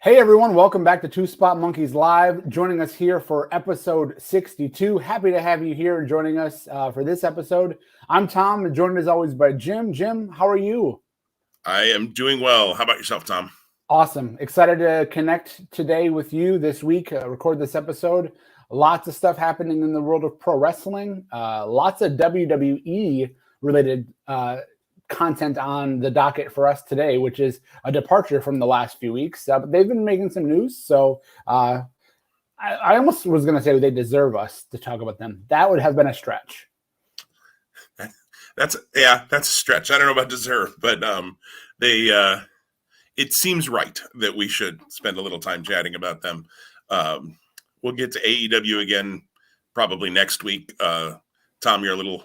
Hey everyone, welcome back to Two Spot Monkeys Live. Joining us here for episode 62. Happy to have you here joining us for this episode. I'm Tom, joined as always by Jim. Jim, how are you? I am doing well. How about yourself, Tom? Awesome. Excited to connect today with you this week, record this episode. Lots of stuff happening in the world of pro wrestling. Lots of WWE related content on the docket for us today, which is a departure from the last few weeks. But they've been making some news, so I almost was going to say they deserve us to talk about them. That would have been a stretch. That's a stretch. I don't know about deserve, but it seems right that we should spend a little time chatting about them. We'll get to AEW again probably next week. Tom, you're a little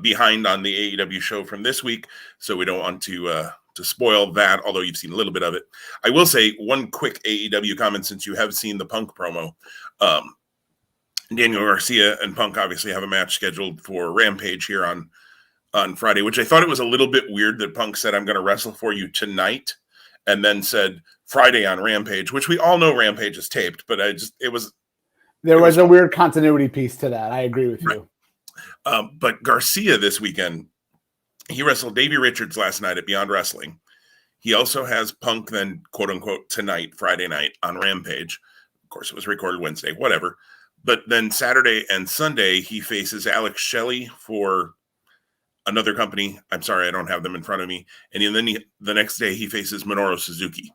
behind on the AEW show from this week, so we don't want to spoil that, although you've seen a little bit of it. I will say one quick AEW comment, since you have seen the Punk promo. Daniel Garcia and Punk obviously have a match scheduled for Rampage here on Friday, which I thought it was a little bit weird that Punk said, "I'm going to wrestle for you tonight," and then said Friday on Rampage, which we all know Rampage is taped, but there was a weird continuity piece to that. I agree with you. But Garcia this weekend, he wrestled Davey Richards last night at Beyond Wrestling. He also has Punk then, quote unquote, tonight, Friday night on Rampage. Of course, it was recorded Wednesday, whatever. But then Saturday and Sunday, he faces Alex Shelley for another company. I'm sorry, I don't have them in front of me. And then the next day, he faces Minoru Suzuki.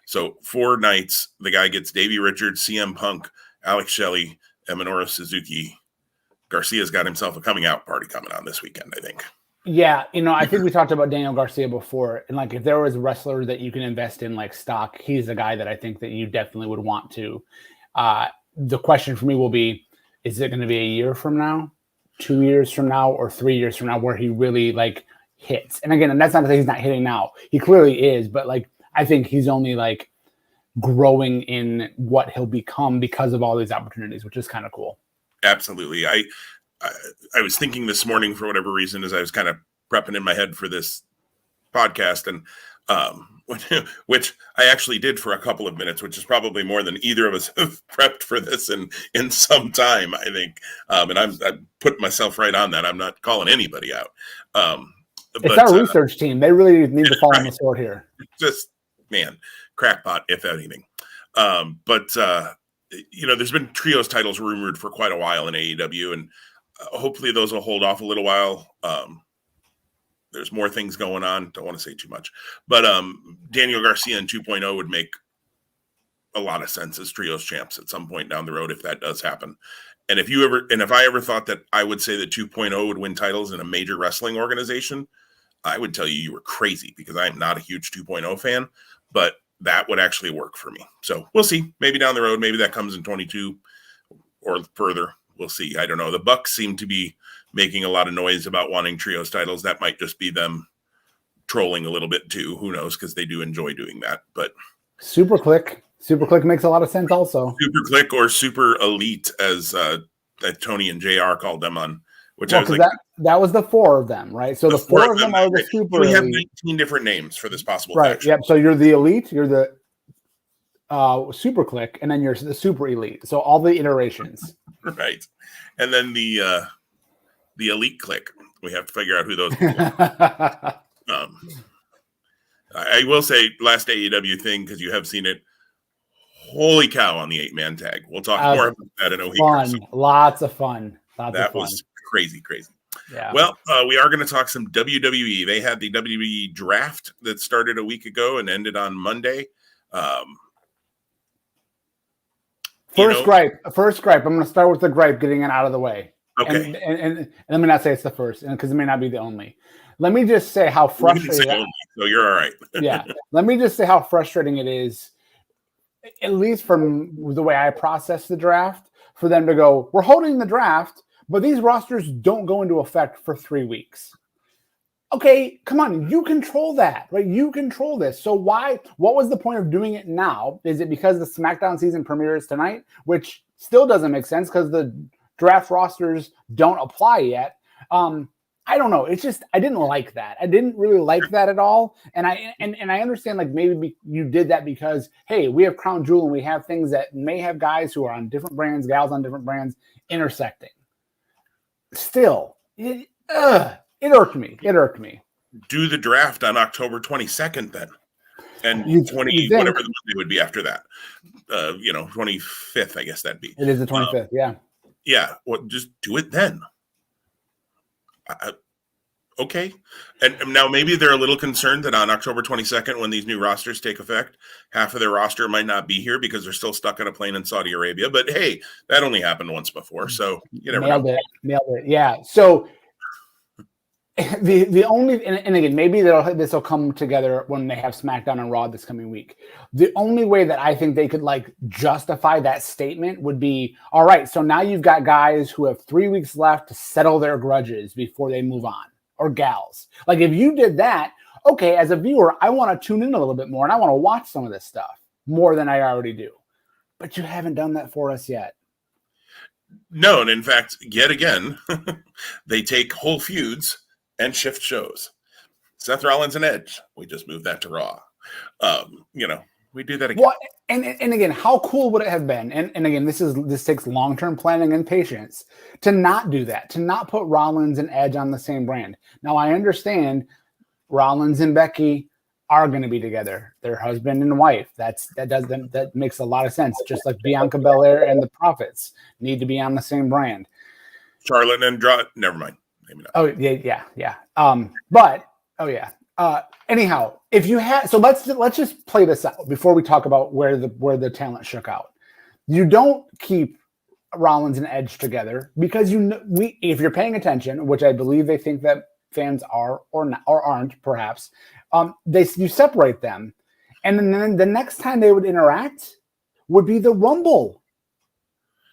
So 4 nights, the guy gets Davey Richards, CM Punk, Alex Shelley, and Minoru Suzuki. Garcia's got himself a coming out party coming on this weekend, I think. Yeah, I think we talked about Daniel Garcia before, and like if there was a wrestler that you can invest in like stock, he's a guy that I think that you definitely would want to. The question for me will be, is it going to be a year from now, 2 years from now, or 3 years from now where he really like hits? And again, and that's not to say he's not hitting now. He clearly is, but like I think he's only like growing in what he'll become because of all these opportunities, which is kind of cool. Absolutely. I was thinking this morning, for whatever reason, as I was kind of prepping in my head for this podcast, and which I actually did for a couple of minutes, which is probably more than either of us have prepped for this in some time, I think. And I'm putting myself right on that. I'm not calling anybody out. It's our research team. They really need to fall on the sword here. Just, man, crackpot, if anything. There's been trios titles rumored for quite a while in AEW, and hopefully those will hold off a little while. There's more things going on. Don't want to say too much, but Daniel Garcia in 2.0 would make a lot of sense as trios champs at some point down the road if that does happen. And if I ever thought that I would say that 2.0 would win titles in a major wrestling organization, I would tell you were crazy, because I am not a huge 2.0 fan, but that would actually work for me. So we'll see. Maybe down the road, maybe that comes in 22 or further. We'll see. I don't know. The Bucks seem to be making a lot of noise about wanting trios titles. That might just be them trolling a little bit too. Who knows? Because they do enjoy doing that. But Super Click makes a lot of sense also. Super Click or Super Elite, as Tony and JR called them on. Which I was like, that was the 4 of them, right? So the 4 of them are the Super Elite. We have 19 different names for this possible right? faction. Yep. So you're the Elite, you're the Super Click, and then you're the Super Elite. So all the iterations. Right. And then the Elite Click. We have to figure out who those people are. I will say, last AEW thing, because you have seen it. Holy cow on the 8-man tag. We'll talk more about that in a week. Fun. Lots of fun. That was crazy. Yeah. Well, we are going to talk some WWE. They had the WWE Draft that started a week ago and ended on Monday. First gripe. I'm going to start with the gripe, getting it out of the way. Okay. And let me not say it's the first, because it may not be the only. Let me just say how frustrating. So you're all right. Yeah. Let me just say how frustrating it is, at least from the way I process the draft, for them to go, we're holding the draft, but these rosters don't go into effect for 3 weeks. Okay, come on. You control that, right? You control this. So what was the point of doing it now? Is it because the SmackDown season premieres tonight, which still doesn't make sense because the draft rosters don't apply yet? I don't know. It's just I didn't like that. I didn't really like that at all. And I understand like maybe you did that because hey, we have Crown Jewel and we have things that may have guys who are on different brands, gals on different brands intersecting. Still, it irked me. It irked me. Do the draft on October 22nd then, and whatever the Monday would be after that. 25th, I guess that'd be. It is the 25th. Yeah. Yeah. Well, just do it then. Okay. And now maybe they're a little concerned that on October 22nd, when these new rosters take effect, half of their roster might not be here because they're still stuck on a plane in Saudi Arabia. But hey, that only happened once before. So you never know. Nailed it. Yeah. So the only, and again, maybe this will come together when they have SmackDown and Raw this coming week. The only way that I think they could like justify that statement would be, all right, so now you've got guys who have 3 weeks left to settle their grudges before they move on, or gals. Like if you did that, okay, as a viewer, I want to tune in a little bit more and I want to watch some of this stuff more than I already do. But you haven't done that for us yet. No, and in fact, yet again, they take whole feuds and shift shows. Seth Rollins and Edge, we just moved that to Raw. We do that again. Well, and again, how cool would it have been? And again, this takes long-term planning and patience to not do that, to not put Rollins and Edge on the same brand. Now, I understand Rollins and Becky are going to be together. They're husband and wife. That makes a lot of sense. Just like Bianca Belair and the Prophets need to be on the same brand. Charlotte and never mind. Maybe not. Oh yeah. Anyhow, if you had, so let's just play this out before we talk about where the talent shook out. You don't keep Rollins and Edge together because if you're paying attention, which I believe they think that fans are or not, or aren't perhaps, you separate them, and then the next time they would interact would be the Rumble.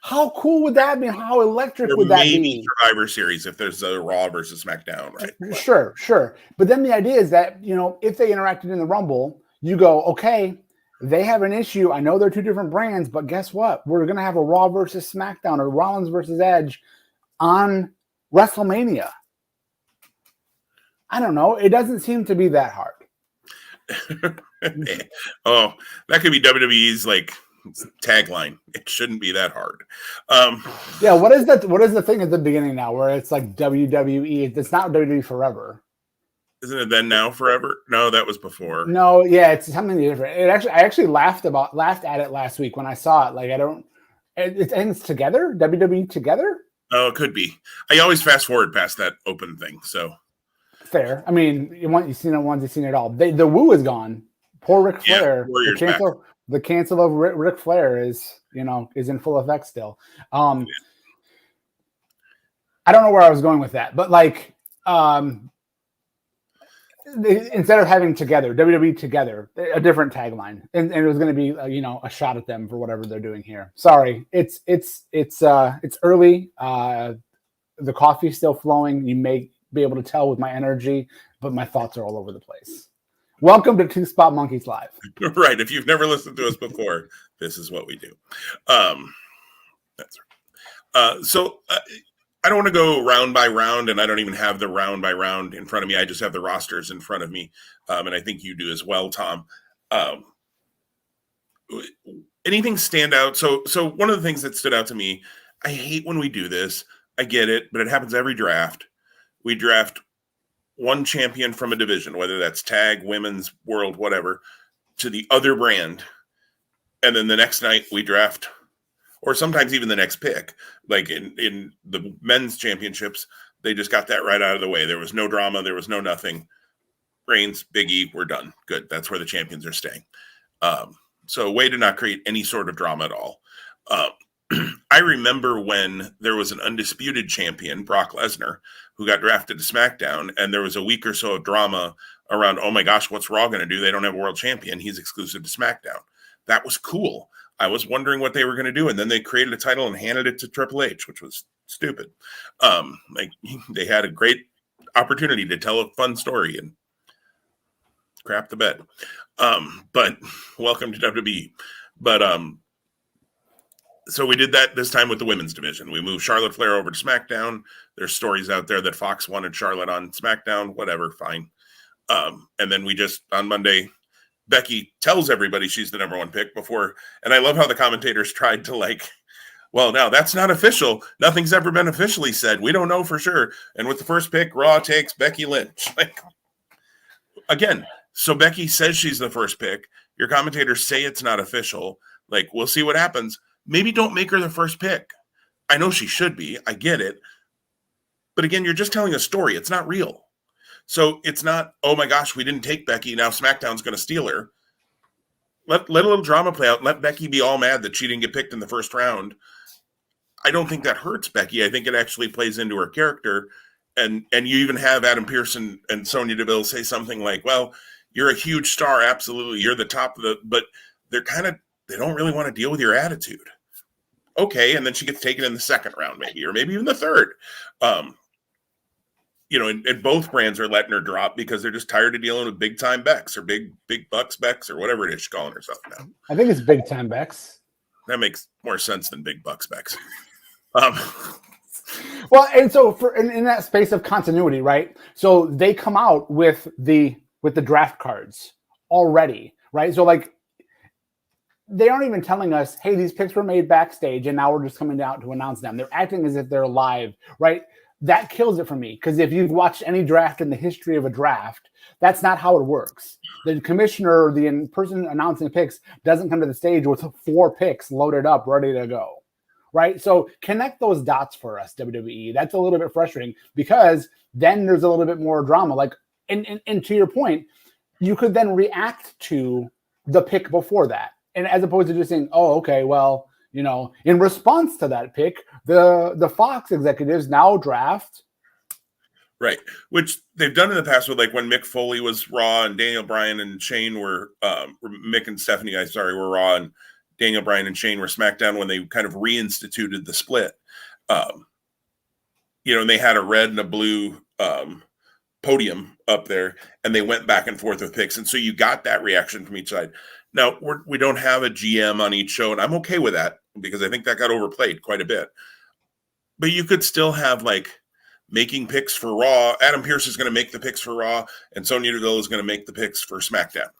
How cool would that be? How electric would that be? Maybe Survivor Series if there's a Raw versus SmackDown, right? Sure. But then the idea is that, if they interacted in the Rumble, you go, okay, they have an issue. I know they're two different brands, but guess what? We're going to have a Raw versus SmackDown or Rollins versus Edge on WrestleMania. I don't know. It doesn't seem to be that hard. Oh, that could be WWE's tagline. It shouldn't be that hard. Yeah, what is the thing at the beginning now where it's like WWE? It's not WWE Forever. Isn't it then now forever? No, that was before. No, yeah, it's something different. I actually laughed at it last week when I saw it. It ends together. WWE Together. Oh, it could be. I always fast forward past that open thing. So fair. I mean, you've seen it once, you've seen it all. The Woo is gone. Poor Ric Flair. The cancel of Ric Flair is in full effect still. I don't know where I was going with that, but instead of having together, WWE Together, a different tagline, and it was going to be a shot at them for whatever they're doing here. Sorry, it's early. The coffee's still flowing. You may be able to tell with my energy, but my thoughts are all over the place. Welcome to Two Spot Monkeys Live. Right. If you've never listened to us before, this is what we do. That's right. So I don't want to go round by round, and I don't even have the round by round in front of me. I just have the rosters in front of me, and I think you do as well, Tom. Anything stand out? So one of the things that stood out to me, I hate when we do this. I get it, but it happens every draft. We draft one champion from a division, whether that's tag, women's, world, whatever, to the other brand. And then the next night we draft, or sometimes even the next pick. Like in the men's championships, they just got that right out of the way. There was no drama. There was no nothing. Reigns, Big E, we're done. Good. That's where the champions are staying. So a way to not create any sort of drama at all. I remember when there was an undisputed champion, Brock Lesnar, who got drafted to SmackDown, and there was a week or so of drama around, oh my gosh, what's Raw going to do? They don't have a world champion. He's exclusive to SmackDown. That was cool. I was wondering what they were going to do, and then they created a title and handed it to Triple H, which was stupid. They had a great opportunity to tell a fun story and crap the bed. But welcome to WWE. But So we did that this time with the women's division. We moved Charlotte Flair over to SmackDown. There's stories out there that Fox wanted Charlotte on SmackDown. Whatever, fine. And then we just, on Monday, Becky tells everybody she's the number one pick before. And I love how the commentators tried to well, now that's not official. Nothing's ever been officially said. We don't know for sure. And with the first pick, Raw takes Becky Lynch. Again, so Becky says she's the first pick. Your commentators say it's not official. We'll see what happens. Maybe don't make her the first pick. I know she should be. I get it. But again, you're just telling a story. It's not real. So it's not, oh my gosh, we didn't take Becky. Now SmackDown's going to steal her. Let a little drama play out. Let Becky be all mad that she didn't get picked in the first round. I don't think that hurts Becky. I think it actually plays into her character. And you even have Adam Pearce and Sonya Deville say something like, well, you're a huge star. Absolutely. You're the top of but they don't really want to deal with your attitude. Okay. And then she gets taken in the second round, maybe, or maybe even the third. And both brands are letting her drop because they're just tired of dealing with big time Becks or big bucks Becks or whatever it is she's calling herself now. I think it's big time Becks. That makes more sense than big bucks Becks. Well, and so in that space of continuity, right? So they come out with the draft cards already, right? So they aren't even telling us, hey, these picks were made backstage and now we're just coming out to announce them. They're acting as if they're live, right? That kills it for me because if you've watched any draft in the history of a draft, that's not how it works. The commissioner, the person announcing the picks, doesn't come to the stage with 4 picks loaded up, ready to go, right? So connect those dots for us, WWE. That's a little bit frustrating because then there's a little bit more drama. And to your point, you could then react to the pick before that. And as opposed to just saying, oh, okay, well, in response to that pick, the Fox executives now draft. Right. Which they've done in the past with when Mick Foley was Raw and Daniel Bryan and Shane were Mick and Stephanie, were Raw and Daniel Bryan and Shane were SmackDown when they kind of reinstituted the split. And they had a red and a blue podium up there and they went back and forth with picks. And so you got that reaction from each side. Now, we don't have a GM on each show, and I'm okay with that because I think that got overplayed quite a bit. But you could still have, making picks for Raw. Adam Pearce is going to make the picks for Raw, and Sonya Deville is going to make the picks for SmackDown.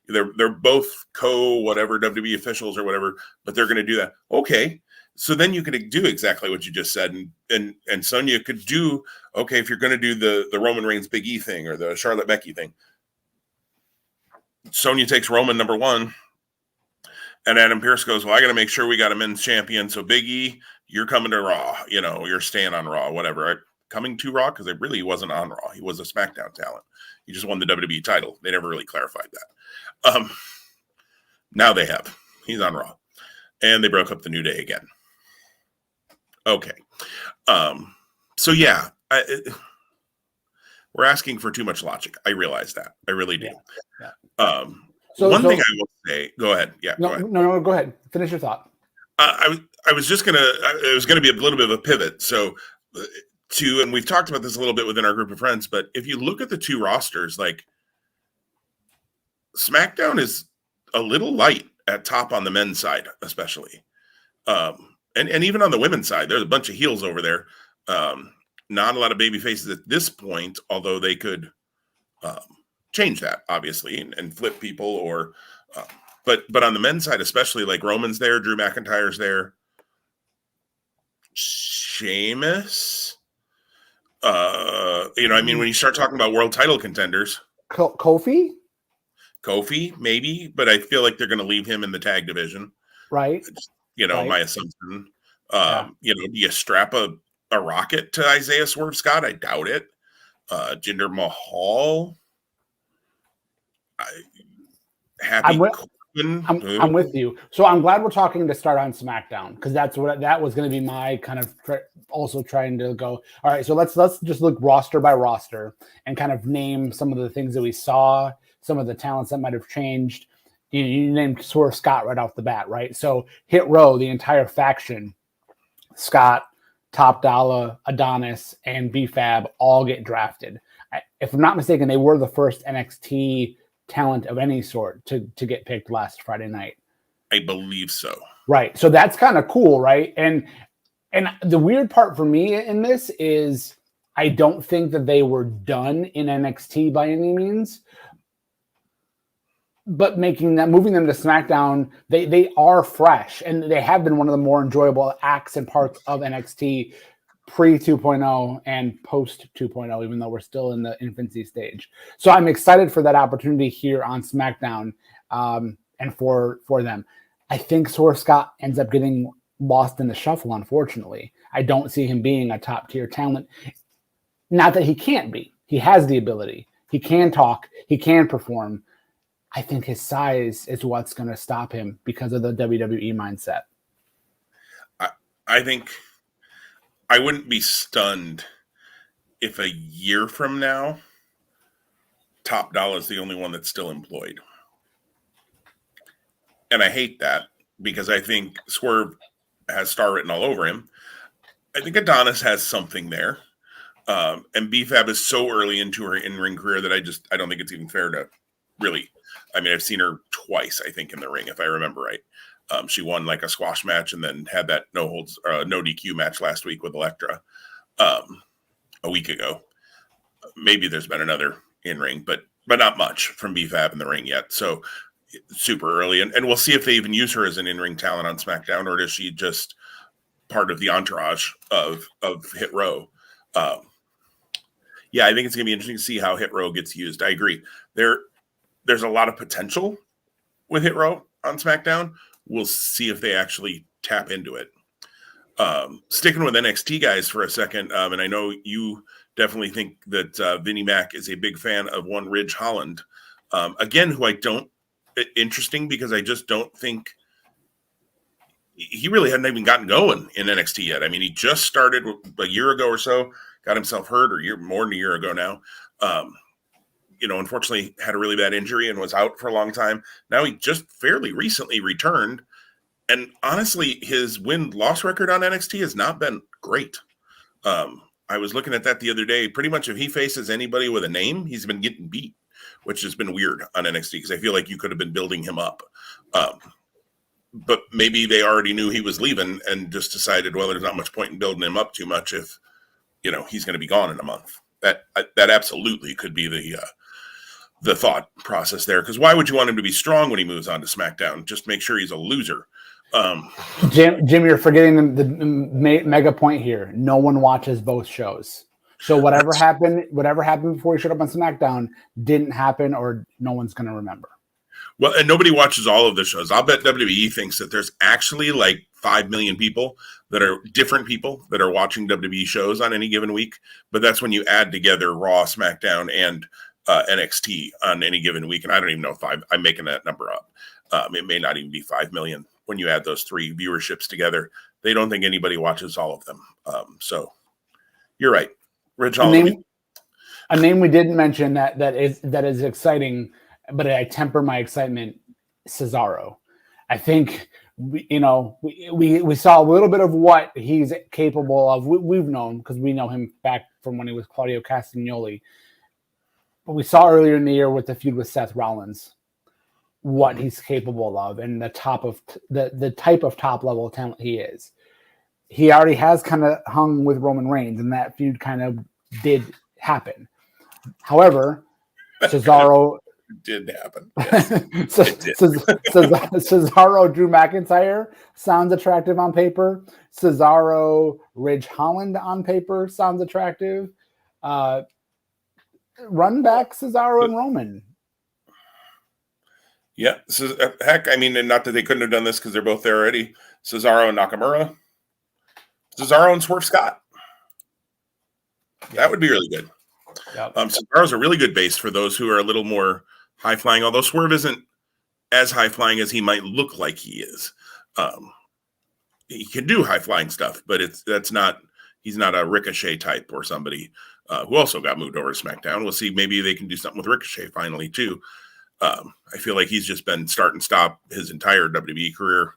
They're both whatever WWE officials or whatever, but they're going to do that. Okay, so then you could do exactly what you just said, and Sonya could do, okay, if you're going to do the Roman Reigns Big E thing or the Charlotte Becky thing, Sonya takes Roman number 1, and Adam Pearce goes, well, I got to make sure we got a men's champion. So Big E, you're coming to Raw. You're staying on Raw, whatever. Coming to Raw because he wasn't on Raw. He was a SmackDown talent. He just won the WWE title. They never really clarified that. Now they have. He's on Raw. And they broke up the New Day again. Okay. So, yeah. We're asking for too much logic. I realize that. I really do. Yeah. One thing I will say. Go ahead. Yeah. No, go ahead. Finish your thought. I was just gonna. It was gonna be a little bit of a pivot. So, and we've talked about this a little bit within our group of friends. But if you look at the two rosters, SmackDown is a little light at top on the men's side, especially, and even on the women's side, there's a bunch of heels over there. Not a lot of baby faces at this point, although they could change that, obviously, and flip people. Or, but on the men's side, especially, Roman's there, Drew McIntyre's there, Sheamus. When you start talking about world title contenders, Kofi, maybe, but I feel like they're going to leave him in the tag division, right? Right. My assumption. Do you strap a rocket to Isaiah Swerve Scott? I doubt it. Jinder Mahal. I'm with you. So I'm glad we're talking to start on SmackDown because that was going to be my kind of also trying to go. All right, so let's just look roster by roster and kind of name some of the things that we saw, some of the talents that might have changed. You named Swerve Scott right off the bat, right? So Hit Row, the entire faction, Scott, Top Dollar, Adonis, and B-Fab all get drafted. If I'm not mistaken, they were the first NXT talent of any sort to get picked last Friday night. I believe so. Right. So that's kind of cool, right? And the weird part for me in this is I don't think that they were done in NXT by any means. But moving them to SmackDown, they are fresh, and they have been one of the more enjoyable acts and parts of NXT pre 2.0 and post 2.0, even though we're still in the infancy stage. So I'm excited for that opportunity here on SmackDown, and for them. I think Swerve Scott ends up getting lost in the shuffle, unfortunately. I don't see him being a top tier talent. Not that he can't be. He has the ability. He can talk. He can perform. I think his size is what's going to stop him because of the WWE mindset. I think I wouldn't be stunned if a year from now, Top Dollar is the only one that's still employed. And I hate that because I think Swerve has star written all over him. I think Adonis has something there. And BFAB is so early into her in-ring career that I don't think it's even fair to really. I mean, I've seen her twice, I think, in the ring, if I remember right. She won like a squash match and then had that no DQ match last week with Elektra a week ago. Maybe there's been another in-ring, but not much from BFAB in the ring yet. So super early. And we'll see if they even use her as an in-ring talent on SmackDown, or is she just part of the entourage of Hit Row? Yeah, I think it's going to be interesting to see how Hit Row gets used. I agree. There's a lot of potential with Hit Row on SmackDown. We'll see if they actually tap into it. Sticking with NXT guys for a second, and I know you definitely think that Vinnie Mac is a big fan of one Ridge Holland. Again, who I don't – interesting because I just don't think – he really hadn't even gotten going in NXT yet. I mean, he just started a year ago or so, got himself hurt, or more than a year ago now. Unfortunately had a really bad injury and was out for a long time. Now he just fairly recently returned. And honestly, his win-loss record on NXT has not been great. I was looking at that the other day. Pretty much if he faces anybody with a name, he's been getting beat, which has been weird on NXT because I feel like you could have been building him up. But maybe they already knew he was leaving and just decided, well, there's not much point in building him up too much if, he's going to be gone in a month. That absolutely could be the thought process there, because why would you want him to be strong when he moves on to SmackDown? Just make sure he's a loser. Jim, you're forgetting the mega point here. No one watches both shows, so whatever happened before he showed up on SmackDown didn't happen, or no one's going to remember. Well, and nobody watches all of the shows. I'll bet WWE thinks that there's actually like 5 million people that are different people that are watching WWE shows on any given week. But that's when you add together Raw, SmackDown, and NXT on any given week. And I don't even know if I'm making that number up. It may not even be 5 million when you add those three viewerships together. They don't think anybody watches all of them. So you're right. Rich Holland. A name we didn't mention that is exciting, but I temper my excitement. Cesaro. I think we saw a little bit of what he's capable of. We've known because we know him back from when he was Claudio Castagnoli. But we saw earlier in the year with the feud with Seth Rollins what he's capable of and the type of top level talent he is. He already has kind of hung with Roman Reigns, and that feud kind of did happen. However, Cesaro did happen. Yes, Cesaro Drew McIntyre sounds attractive on paper. Cesaro Ridge Holland on paper sounds attractive. Run back Cesaro and Roman. Yeah, heck, I mean, and not that they couldn't have done this because they're both there already. Cesaro and Nakamura. Cesaro and Swerve Scott. That would be really good. Yep. Cesaro's a really good base for those who are a little more high-flying, although Swerve isn't as high-flying as he might look like he is. He can do high-flying stuff, but he's not a Ricochet type or somebody who also got moved over to SmackDown. We'll see. Maybe they can do something with Ricochet finally, too. I feel like he's just been start and stop his entire WWE career,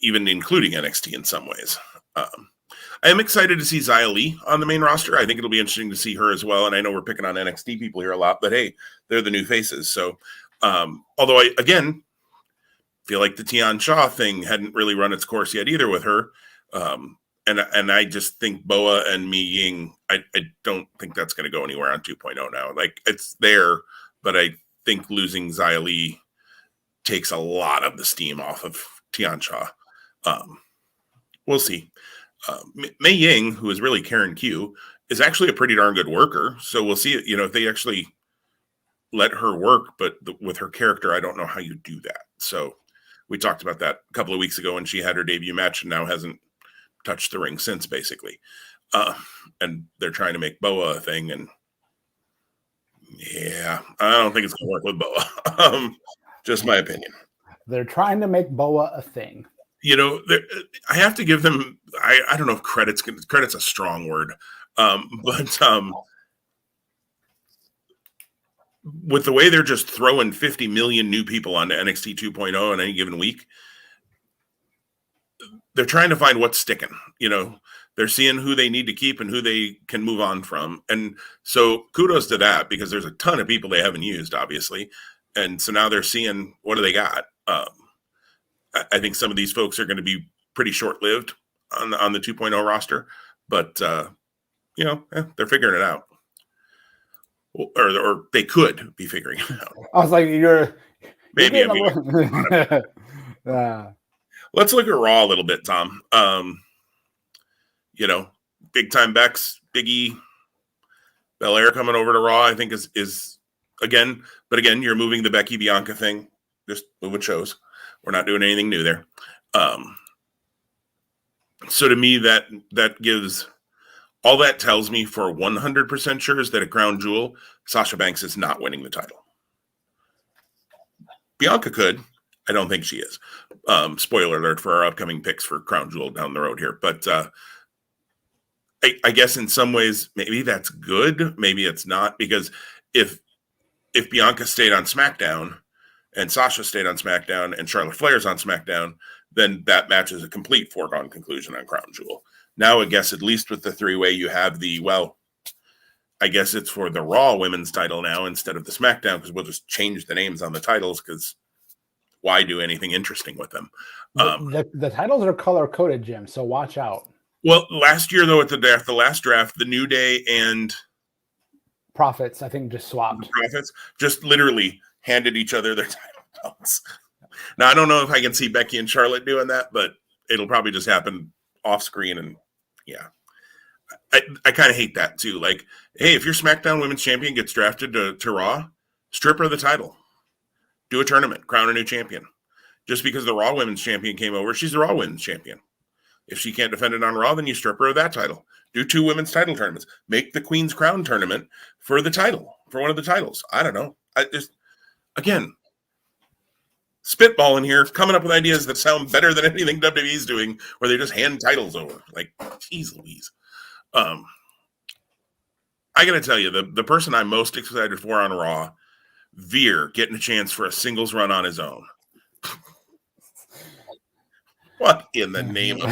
even including NXT in some ways. I am excited to see Xia Li on the main roster. I think it'll be interesting to see her as well. And I know we're picking on NXT people here a lot, but hey, they're the new faces. So, although feel like the Tian Shaw thing hadn't really run its course yet either with her. And I just think Boa and Mi Ying, I don't think that's going to go anywhere on 2.0 now. Like, it's there, but I think losing Xia Li takes a lot of the steam off of Tian Shaw. We'll see. Mei Ying, who is really Karen Q, is actually a pretty darn good worker. So we'll see, if they actually let her work, but with her character, I don't know how you do that. So we talked about that a couple of weeks ago when she had her debut match and now hasn't touched the ring since, basically. And they're trying to make Boa a thing. And yeah, I don't think it's going to work with Boa. Just my opinion. They're trying to make Boa a thing. I have to give them, I don't know if credit's a strong word. But with the way they're just throwing 50 million new people onto NXT 2.0 in any given week, they're trying to find what's sticking. They're seeing who they need to keep and who they can move on from. And so kudos to that, because there's a ton of people they haven't used, obviously. And so now they're seeing, what do they got? I think some of these folks are going to be pretty short-lived on the 2.0 roster, but they're figuring it out. Or they could be figuring it out. I was like, maybe. Let's look at Raw a little bit, Tom. Big time Bex, Big E, Belair coming over to Raw, I think is again, you're moving the Becky Bianca thing, just moving shows. We're not doing anything new there. So to me, that gives, all that tells me for 100% sure is that at Crown Jewel, Sasha Banks is not winning the title. Bianca could. I don't think she is. Spoiler alert for our upcoming picks for Crown Jewel down the road here. But I guess in some ways, maybe that's good. Maybe it's not, because if Bianca stayed on SmackDown and Sasha stayed on SmackDown and Charlotte Flair's on SmackDown, then that match is a complete foregone conclusion on Crown Jewel. Now, I guess at least with the three-way, you have I guess it's for the Raw women's title now instead of the SmackDown, because we'll just change the names on the titles, because why do anything interesting with them? The titles are color-coded, Jim, so watch out. Well, last year, though, at the last draft, the New Day and Profits, I think, just swapped. Profits just literally handed each other their title belts. Now, I don't know if I can see Becky and Charlotte doing that, but it'll probably just happen off screen. And yeah, I kind of hate that too. Like, hey, if your SmackDown Women's Champion gets drafted to Raw, strip her the title, do a tournament, crown a new champion. Just because the Raw Women's Champion came over, she's the Raw Women's Champion. If she can't defend it on Raw, then you strip her of that title. Do 2 women's title tournaments. Make the Queen's Crown tournament for the title, for one of the titles. I don't know. I just, again, spitballing here, coming up with ideas that sound better than anything WWE's doing, where they just hand titles over. Like, geez Louise. I got to tell you, the person I'm most excited for on Raw, Veer, getting a chance for a singles run on his own. What in the name of...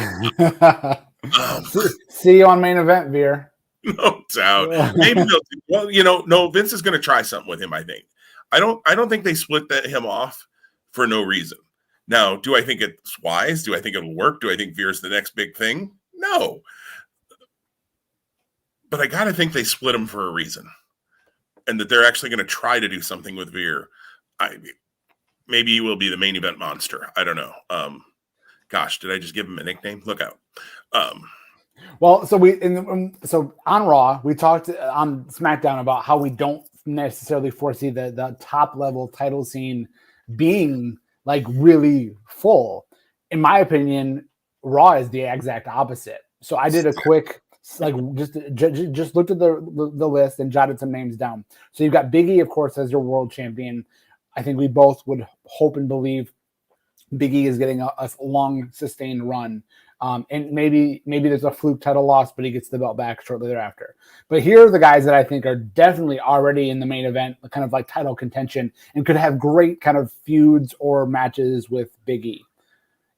See you on main event, Veer. No doubt. Maybe no, Vince is going to try something with him, I think. I don't think they split him off for no reason. Now, do I think it's wise? Do I think it'll work? Do I think Veer's the next big thing? No. But I got to think they split him for a reason. And that they're actually going to try to do something with Veer. Maybe he will be the main event monster. I don't know. Gosh, did I just give him a nickname? Look out. Well, so so on Raw, we talked on SmackDown about how we don't necessarily foresee the top level title scene being like really full. In my opinion, Raw is the exact opposite. So I did a quick just looked at the list and jotted some names down. So you've got Big E, of course, as your world champion. I think we both would hope and believe Big E is getting a long sustained run. And maybe there's a fluke title loss, but he gets the belt back shortly thereafter. But here are the guys that I think are definitely already in the main event, kind of like title contention, and could have great kind of feuds or matches with Big E.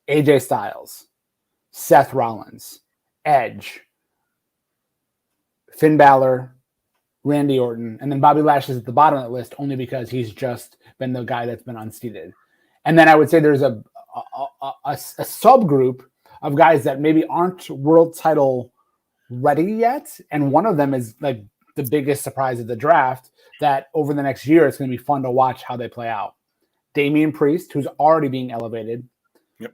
AJ Styles, Seth Rollins, Edge, Finn Balor, Randy Orton, and then Bobby Lashley's at the bottom of that list only because he's just been the guy that's been unseated. And then I would say there's a subgroup of guys that maybe aren't world title ready yet. And one of them is like the biggest surprise of the draft that over the next year, it's going to be fun to watch how they play out. Damian Priest, who's already being elevated. Yep.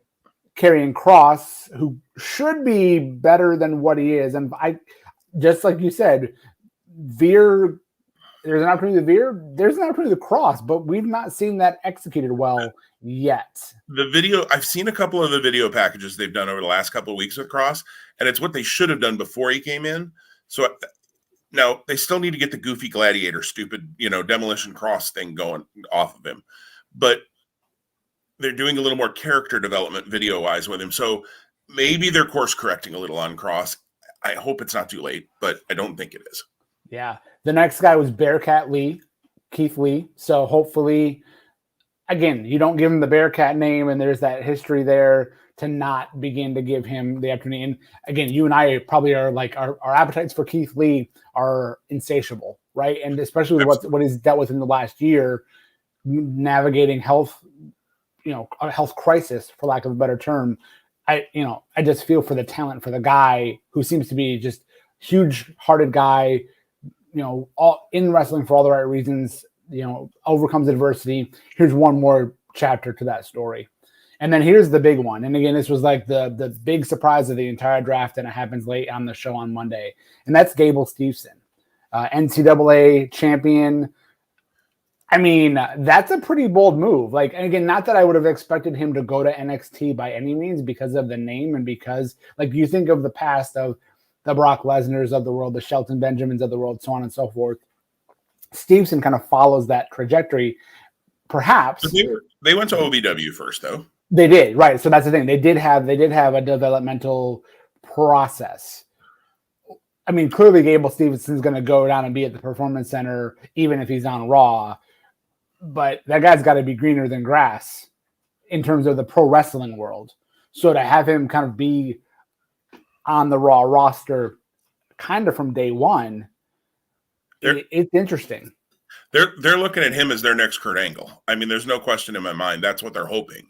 Karrion Kross, who should be better than what he is. And I, just like you said, Veer, there's an opportunity to Veer, there's an opportunity to Cross, but we've not seen that executed well yet. The video, I've seen a couple of the video packages they've done over the last couple of weeks with Cross, and it's what they should have done before he came in. So now they still need to get the goofy gladiator, stupid, demolition cross thing going off of him. But they're doing a little more character development video-wise with him. So maybe they're course correcting a little on Cross. I hope it's not too late, but I don't think it is. Yeah. The next guy was Bearcat Lee, Keith Lee. So hopefully, again, you don't give him the Bearcat name, and there's that history there to not begin to give him the opportunity. And again, you and I probably are like, our appetites for Keith Lee are insatiable, right? And especially with what he's dealt with in the last year, navigating health, a health crisis, for lack of a better term. I just feel for the talent for the guy who seems to be just huge-hearted guy, all in wrestling for all the right reasons, overcomes adversity. Here's one more chapter to that story. And then here's the big one. And again, this was like the big surprise of the entire draft, and it happens late on the show on Monday. And that's Gable Steveson, NCAA champion. I mean, that's a pretty bold move. Like, and again, not that I would have expected him to go to NXT by any means because of the name and because, like, you think of the past of the Brock Lesnar's of the world, the Shelton Benjamins of the world, so on and so forth. Stevenson kind of follows that trajectory. Perhaps they went to OVW first, though. They did, right? So that's the thing. They did have a developmental process. I mean, clearly Gable Stevenson's going to go down and be at the Performance Center, even if he's on Raw. But that guy's got to be greener than grass in terms of the pro wrestling world. So to have him kind of be on the Raw roster kind of from day one, it's interesting. They're looking at him as their next Kurt Angle. I mean, there's no question in my mind. That's what they're hoping.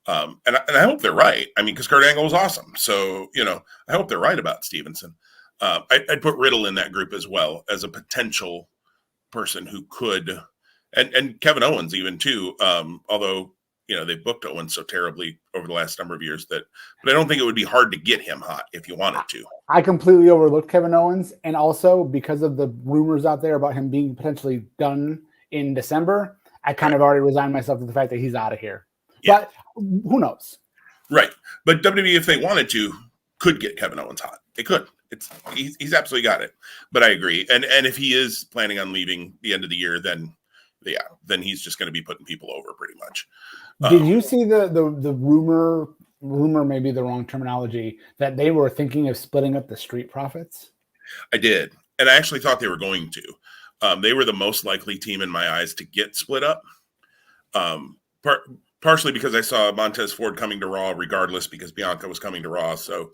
And I hope they're right. I mean, because Kurt Angle was awesome. So, I hope they're right about Stevenson. I'd put Riddle in that group as well as a potential person who could, and Kevin Owens even too. Although, they booked Owens so terribly over the last number of years but I don't think it would be hard to get him hot if you wanted to. I completely overlooked Kevin Owens. And also because of the rumors out there about him being potentially done in December, I kind of already resigned myself to the fact that he's out of here. Yeah. But who knows? Right. But WWE, if they wanted to, could get Kevin Owens hot. They could. He's absolutely got it. But I agree. And if he is planning on leaving the end of the year, then he's just going to be putting people over pretty much. Did you see the rumor, maybe the wrong terminology, that they were thinking of splitting up the Street Profits? I did. And I actually thought they were going to. They were the most likely team in my eyes to get split up. Partially because I saw Montez Ford coming to Raw regardless because Bianca was coming to Raw. So,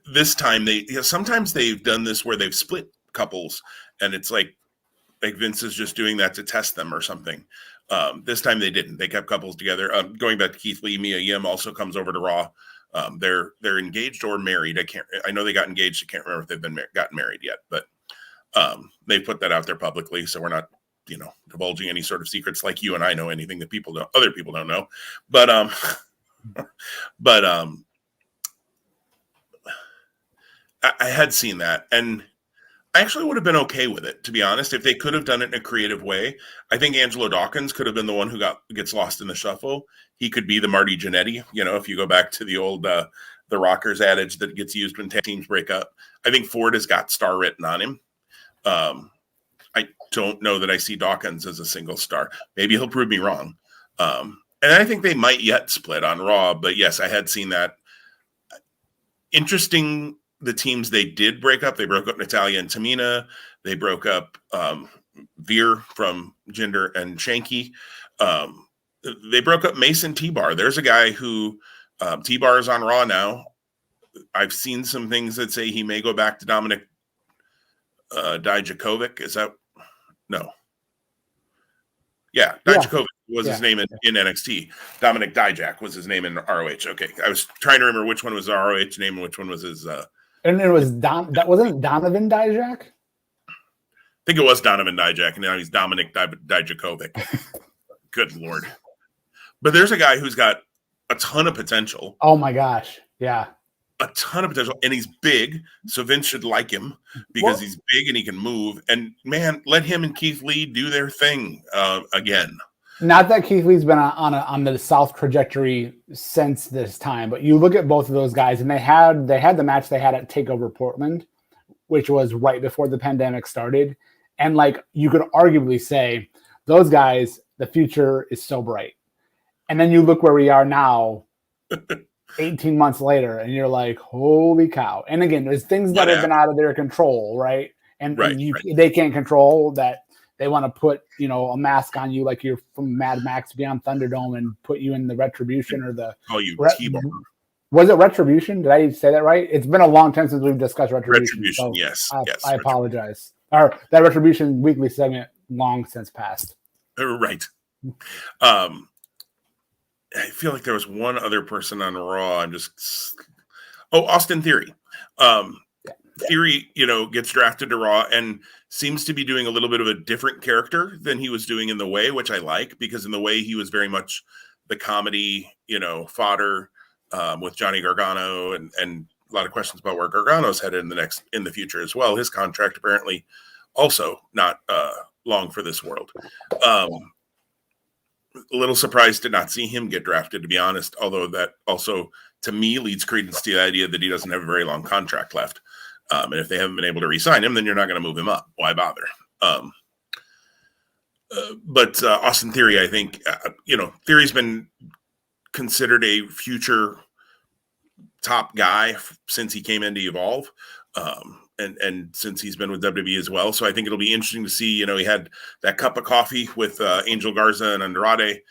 this time sometimes they've done this where they've split couples and it's like Vince is just doing that to test them or something. This time they didn't. They kept couples together. Going back to Keith Lee, Mia Yim also comes over to Raw. They're engaged or married. I know they got engaged. I can't remember if they've been gotten married yet, but they put that out there publicly. So we're not, divulging any sort of secrets like you and I know anything that other people don't know. But I had seen that, and I actually would have been okay with it, to be honest, if they could have done it in a creative way. I think Angelo Dawkins could have been the one who gets lost in the shuffle. He could be the Marty Jannetty, if you go back to the old the Rockers adage that gets used when tag teams break up. I think Ford has got star written on him. I don't know that I see Dawkins as a single star. Maybe he'll prove me wrong. And I think they might yet split on Raw, but yes, I had seen that. Interesting. The teams they did break up, they broke up Natalya and Tamina. They broke up Veer from Jinder and Shanky. They broke up Mason T-Bar. There's a guy who T-Bar is on Raw now. I've seen some things that say he may go back to Dominic Dijakovic. Is that no? Yeah, Dijakovic was his name in NXT. Dominic Dijak was his name in ROH. Okay, I was trying to remember which one was the ROH name and which one was his. And it was that wasn't Donovan Dijak. I think it was Donovan Dijak, and now he's Dominic Dijakovic. Good Lord. But there's a guy who's got a ton of potential. Oh, my gosh. Yeah. A ton of potential. And he's big, so Vince should like him because he's big and he can move. And, man, let him and Keith Lee do their thing again. Not that Keith Lee's been on the south trajectory since this time, but you look at both of those guys, and they had the match they had at TakeOver Portland, which was right before the pandemic started. And like you could arguably say, those guys, the future is so bright. And then you look where we are now, 18 months later, and you're like, holy cow. And again, there's things that have been out of their control, right? And they can't control that. They want to put, a mask on you like you're from Mad Max Beyond Thunderdome and put you in the Retribution or the. Oh, you T-bar. Was it Retribution? Did I say that right? It's been a long time since we've discussed Retribution. Retribution, yes. I apologize. Or that Retribution weekly segment long since passed. Right. I feel like there was one other person on Raw. Austin Theory. Theory, gets drafted to Raw and seems to be doing a little bit of a different character than he was doing in The Way, which I like, because in The Way he was very much the comedy, fodder with Johnny Gargano, and a lot of questions about where Gargano's headed in the future as well. His contract apparently also not long for this world. A little surprised to not see him get drafted, to be honest, although that also to me leads credence to the idea that he doesn't have a very long contract left. And if they haven't been able to re-sign him, then you're not going to move him up. Why bother? But Austin Theory, I think, Theory's been considered a future top guy since he came into Evolve, and since he's been with WWE as well. So I think it'll be interesting to see, he had that cup of coffee with Angel Garza and Andrade,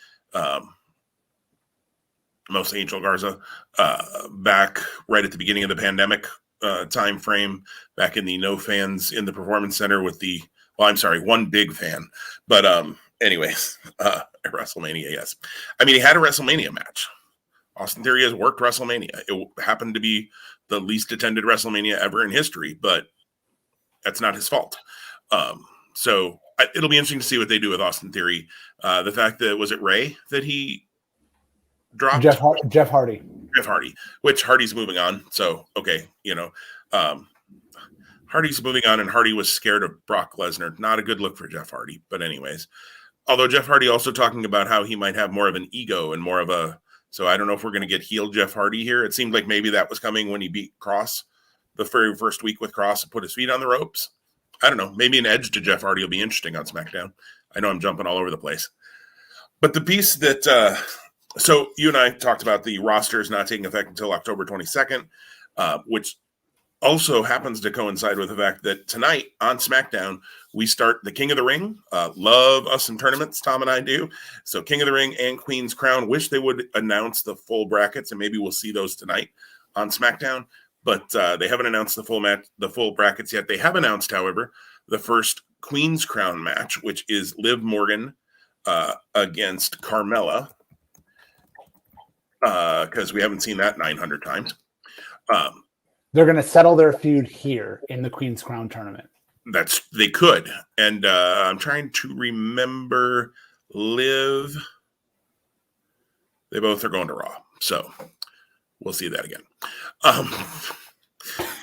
mostly Angel Garza, back right at the beginning of the pandemic time frame, back in the no fans in the Performance Center with one big fan. But anyways, WrestleMania, yes. I mean, he had a WrestleMania match. Austin Theory has worked WrestleMania. It happened to be the least attended WrestleMania ever in history, but that's not his fault. So it'll be interesting to see what they do with Austin Theory. The fact that, was it Ray that he dropped? Jeff Hardy. Jeff Hardy, which Hardy's moving on. So, okay, Hardy's moving on, and Hardy was scared of Brock Lesnar. Not a good look for Jeff Hardy. But anyways, although Jeff Hardy also talking about how he might have more of an ego and more of a, so I don't know if we're going to get healed Jeff Hardy here. It seemed like maybe that was coming when he beat Cross the very first week with Cross and put his feet on the ropes. I don't know. Maybe an edge to Jeff Hardy will be interesting on SmackDown. I know I'm jumping all over the place. But the piece that, so you and I talked about the rosters not taking effect until October 22nd, which also happens to coincide with the fact that tonight on SmackDown, we start the King of the Ring. Love us some tournaments, Tom and I do. So King of the Ring and Queen's Crown. Wish they would announce the full brackets, and maybe we'll see those tonight on SmackDown. But they haven't announced the full brackets yet. They have announced, however, the first Queen's Crown match, which is Liv Morgan against Carmella, because we haven't seen that 900 times. They're going to settle their feud here in the Queen's Crown tournament. They could. And I'm trying to remember Liv. They both are going to Raw. So we'll see that again.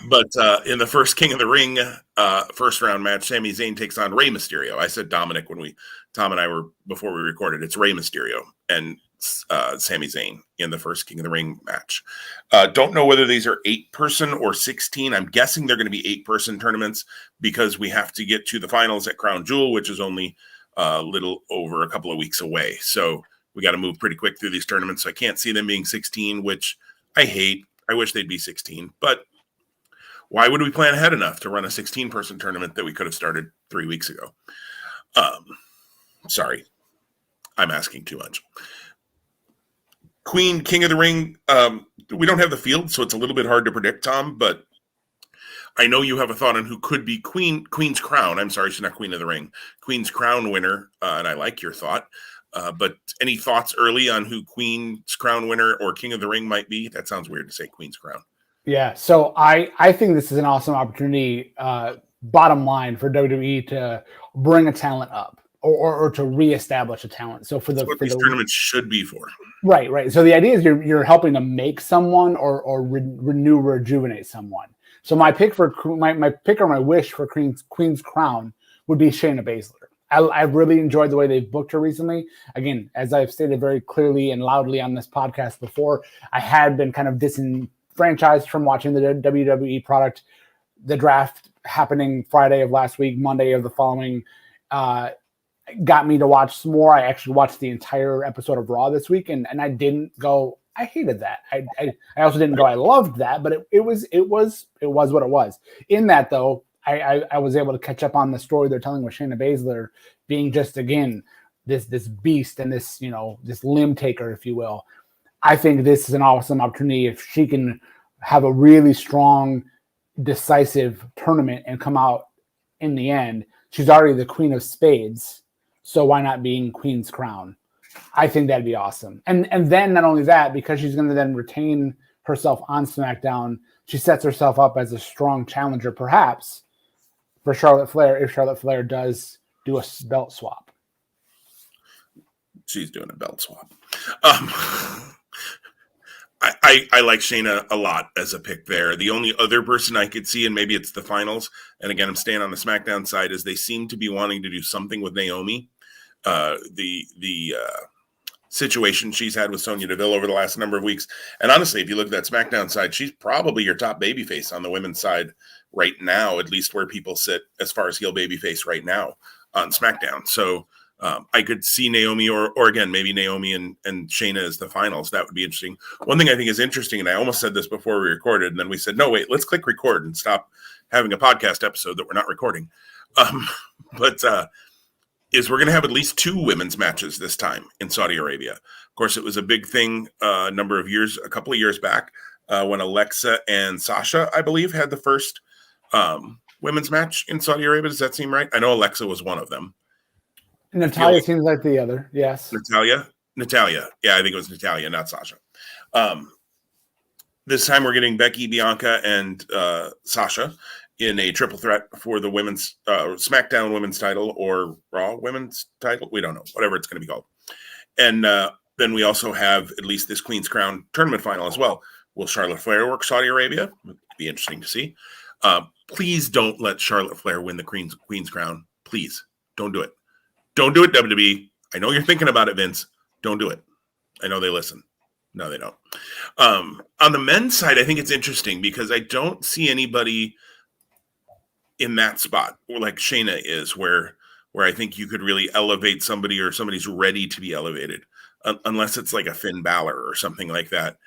But in the first King of the Ring first round match, Sami Zayn takes on Rey Mysterio. I said Dominic when Tom and I were, before we recorded, it's Rey Mysterio and Sami Zayn in the first King of the Ring match. Don't know whether these are 8-person or 16. I'm guessing they're going to be 8-person tournaments because we have to get to the finals at Crown Jewel, which is only a little over a couple of weeks away. So we got to move pretty quick through these tournaments. So I can't see them being 16, which I hate. I wish they'd be 16, but why would we plan ahead enough to run a 16-person tournament that we could have started 3 weeks ago? Sorry, I'm asking too much. King of the Ring, we don't have the field, so it's a little bit hard to predict, Tom, but I know you have a thought on who could be Queen's Crown. I'm sorry, she's not Queen of the Ring. Queen's Crown winner, and I like your thought. But any thoughts early on who Queen's Crown winner or King of the Ring might be? That sounds weird to say Queen's Crown. Yeah, so I think this is an awesome opportunity, bottom line, for WWE to bring a talent up or to reestablish a talent. So That's what these tournaments should be for. Right. So the idea is you're helping to make someone or rejuvenate someone. So my pick for my pick or my wish for Queen's Crown would be Shayna Baszler. I really enjoyed the way they've booked her recently. Again, as I've stated very clearly and loudly on this podcast before, I had been kind of disenfranchised from watching the WWE product. The draft happening Friday of last week, Monday of the following, got me to watch some more. I actually watched the entire episode of Raw this week, and I didn't go, I hated that. I also didn't go, I loved that, but it was what it was. In that, though, I was able to catch up on the story they're telling with Shayna Baszler being just, again, this beast and this limb taker, if you will. I think this is an awesome opportunity if she can have a really strong, decisive tournament and come out in the end. She's already the Queen of Spades, so why not being Queen's Crown? I think that'd be awesome. And then not only that, because she's going to then retain herself on SmackDown, she sets herself up as a strong challenger, perhaps, for Charlotte Flair if Charlotte Flair does do a belt swap. She's doing a belt swap. I like Shayna a lot as a pick there. The only other person I could see, and maybe it's the finals, and again, I'm staying on the SmackDown side, is they seem to be wanting to do something with Naomi. The situation she's had with Sonya Deville over the last number of weeks. And honestly, if you look at that SmackDown side, she's probably your top babyface on the women's side right now, at least where people sit as far as heel babyface right now on SmackDown. So I could see Naomi or again, maybe Naomi and Shayna as the finals. That would be interesting. One thing I think is interesting, and I almost said this before we recorded, and then we said, no, wait, let's click record and stop having a podcast episode that we're not recording. Is we're going to have at least 2 women's matches this time in Saudi Arabia. Of course, it was a big thing a couple of years back when Alexa and Sasha, I believe, had the first women's match in Saudi Arabia. Does that seem right? I know Alexa was one of them. Natalia seems like the other, yes. Natalia. Yeah, I think it was Natalia, not Sasha. This time we're getting Becky, Bianca, and Sasha in a triple threat for the women's SmackDown women's title or Raw women's title. We don't know, whatever it's going to be called. And then we also have at least this Queen's Crown tournament final as well. Will Charlotte Flair work Saudi Arabia? It'd be interesting to see. Please don't let Charlotte Flair win the Queen's Crown. Please don't do it. Don't do it, WWE. I know you're thinking about it, Vince. Don't do it. I know they listen. No, they don't. On the men's side, I think it's interesting because I don't see anybody in that spot like Shayna is, where I think you could really elevate somebody or somebody's ready to be elevated, unless it's like a Finn Balor or something like that.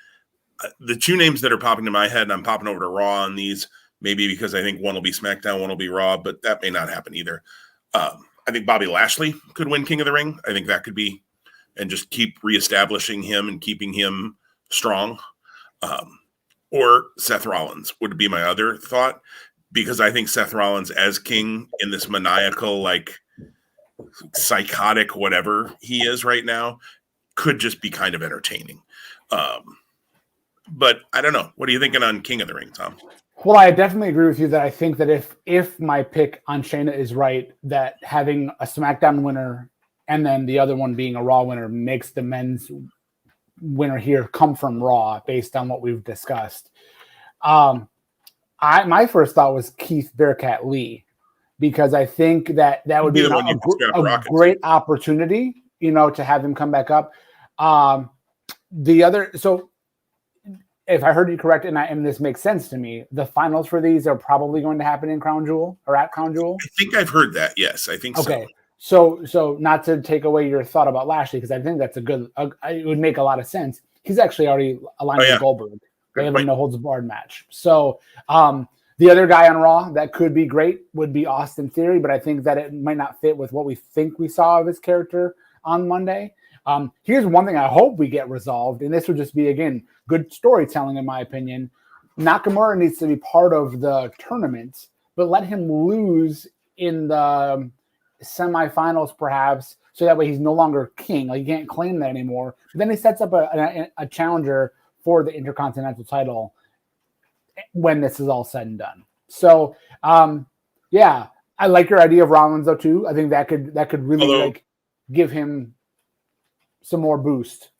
The 2 names that are popping to my head, and I'm popping over to Raw on these, maybe because I think one will be SmackDown, one will be Raw, but that may not happen either. I think Bobby Lashley could win King of the Ring. I think that could be, and just keep reestablishing him and keeping him strong. Or Seth Rollins would be my other thought, because I think Seth Rollins as king in this maniacal, like psychotic, whatever he is right now, could just be kind of entertaining. But I don't know. What are you thinking on King of the Ring, Tom? Well, I definitely agree with you that I think that if my pick on Shayna is right, that having a SmackDown winner and then the other one being a Raw winner makes the men's winner here come from Raw based on what we've discussed. My first thought was Keith Bearcat Lee, because I think that would be a great opportunity, to have him come back up. So if I heard you correct, and this makes sense to me, the finals for these are probably going to happen in Crown Jewel or at Crown Jewel. I think I've heard that. Yes, I think so. Okay. So not to take away your thought about Lashley, because I think that's it would make a lot of sense. He's actually already aligned with Goldberg. They have a no holds barred match. So the other guy on Raw that could be great would be Austin Theory, but I think that it might not fit with what we think we saw of his character on Monday. Here's one thing I hope we get resolved, and this would just be, again, good storytelling in my opinion. Nakamura needs to be part of the tournament, but let him lose in the semifinals perhaps so that way he's no longer king. Like, you can't claim that anymore. But then he sets up a challenger for the Intercontinental title when this is all said and done. So, yeah, I like your idea of Rollins though too. I think that could really give him some more boost.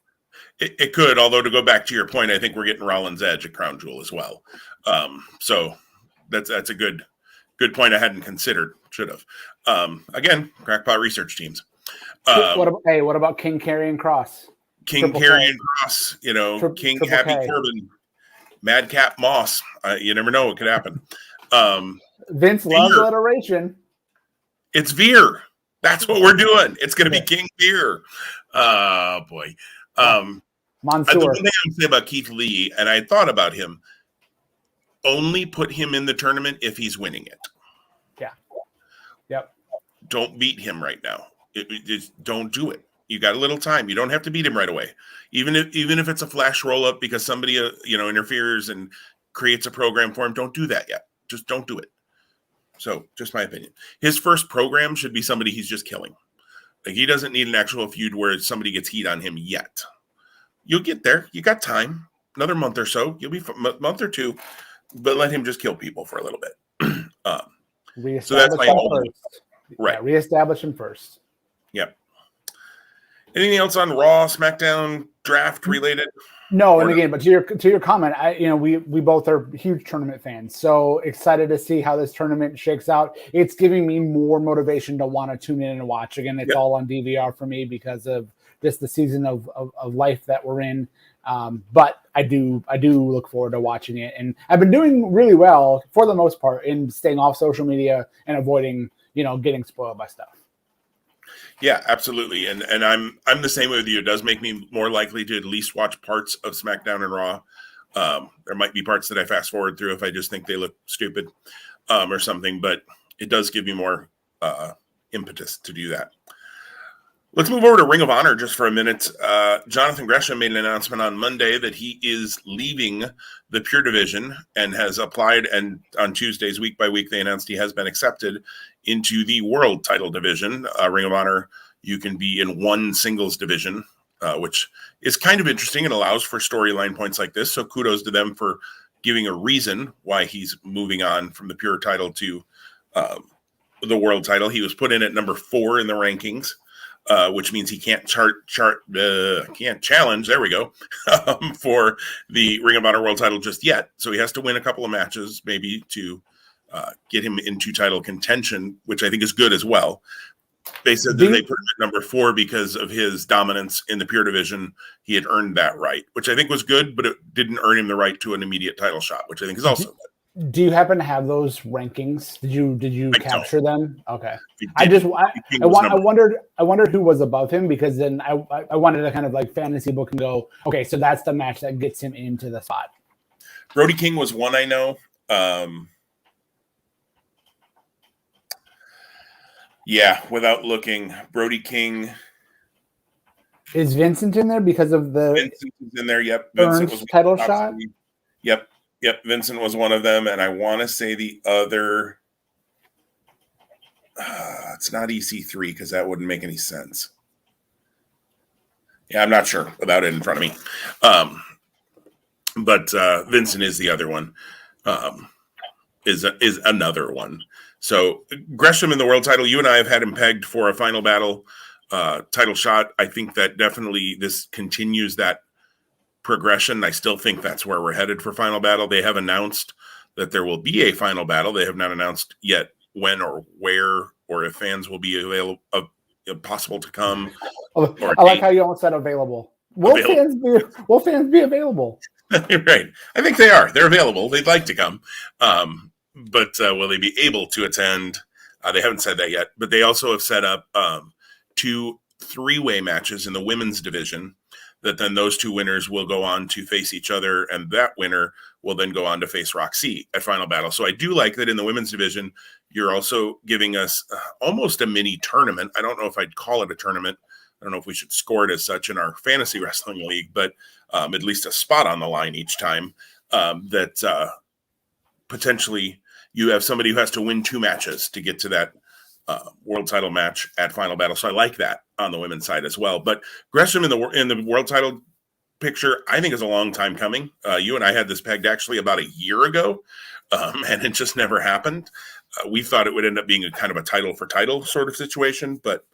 It could, although to go back to your point, I think we're getting Rollins Edge at Crown Jewel as well. So that's a good point I hadn't considered. Should have. Again, crackpot research teams. What about King Karrion Kross? King Karrion Kross, King Happy K. Corbin, Madcap Moss. You never know what could happen. Vince loves alliteration. It's Veer. That's what we're doing. It's going to be King Veer. Oh, boy. Mansoor. The one thing I would say about Keith Lee, and I thought about him, only put him in the tournament if he's winning it. Yeah. Yep. Don't beat him right now. Just don't do it. You got a little time. You don't have to beat him right away. Even if it's a flash roll up because somebody interferes and creates a program for him, don't do that yet. Just don't do it. So, just my opinion. His first program should be somebody he's just killing. Like, he doesn't need an actual feud where somebody gets heat on him yet. You'll get there. You got time. Another month or so. You'll be month or two, but let him just kill people for a little bit. So that's my old right. Yeah, reestablish him first. Yep. Anything else on Raw, SmackDown, draft related? No, and again, but to your comment, we both are huge tournament fans, so excited to see how this tournament shakes out. It's giving me more motivation to want to tune in and watch. Again, it's all on DVR for me because of just the season of life that we're in. But I do look forward to watching it, and I've been doing really well for the most part in staying off social media and avoiding getting spoiled by stuff. Yeah, absolutely. And I'm the same with you. It does make me more likely to at least watch parts of SmackDown and Raw. There might be parts that I fast forward through if I just think they look stupid or something, but it does give me more impetus to do that. Let's move over to Ring of Honor just for a minute. Jonathan Gresham made an announcement on Monday that he is leaving the Pure Division and has applied. And on Tuesdays, week by week, they announced he has been accepted into the World Title Division. Ring of Honor, you can be in one singles division, which is kind of interesting and allows for storyline points like this. So kudos to them for giving a reason why he's moving on from the Pure title to the World title. He was put in at number 4 in the rankings. Which means he can't can't challenge. There we go for the Ring of Honor World Title just yet. So he has to win a couple of matches, maybe to get him into title contention, which I think is good as well. They said that they put him at number 4 because of his dominance in the Pure Division. He had earned that right, which I think was good, but it didn't earn him the right to an immediate title shot, which I think is also good. Do you happen to have those rankings? Did you capture them? Okay. I wondered who was above him, because then I wanted to kind of like fantasy book and go, okay, so that's the match that gets him into the spot. Brody King was one I know. Yeah, without looking, Brody King. Is Vincent in there because of the Vincent is in there? Yep. Vincent was title shot. Yep, Vincent was one of them, and I want to say the other. It's not EC3 because that wouldn't make any sense. Yeah, I'm not sure without it in front of me. But Vincent is the other one. Is another one. So Gresham in the world title. You and I have had him pegged for a final battle title shot. I think that definitely this continues that progression. I still think that's where we're headed for final battle. They have announced that there will be a final battle. They have not announced yet when or where or if fans will be available, possible to come. I like how you almost said available. Will fans be available? Right. I think they are. They're available. They'd like to come. But will they be able to attend? They haven't said that yet. But they also have set up 2 3-way matches in the women's division, that then those 2 winners will go on to face each other, and that winner will then go on to face Roxy at Final Battle. So I do like that in the women's division, you're also giving us almost a mini tournament. I don't know if I'd call it a tournament. I don't know if we should score it as such in our fantasy wrestling league, but at least a spot on the line each time, that potentially you have somebody who has to win 2 matches to get to that world title match at Final Battle. So I like that on the women's side as well. But Gresham in the world title picture, I think, is a long time coming. You and I had this pegged actually about a year ago, and it just never happened. We thought it would end up being a kind of a title for title sort of situation, but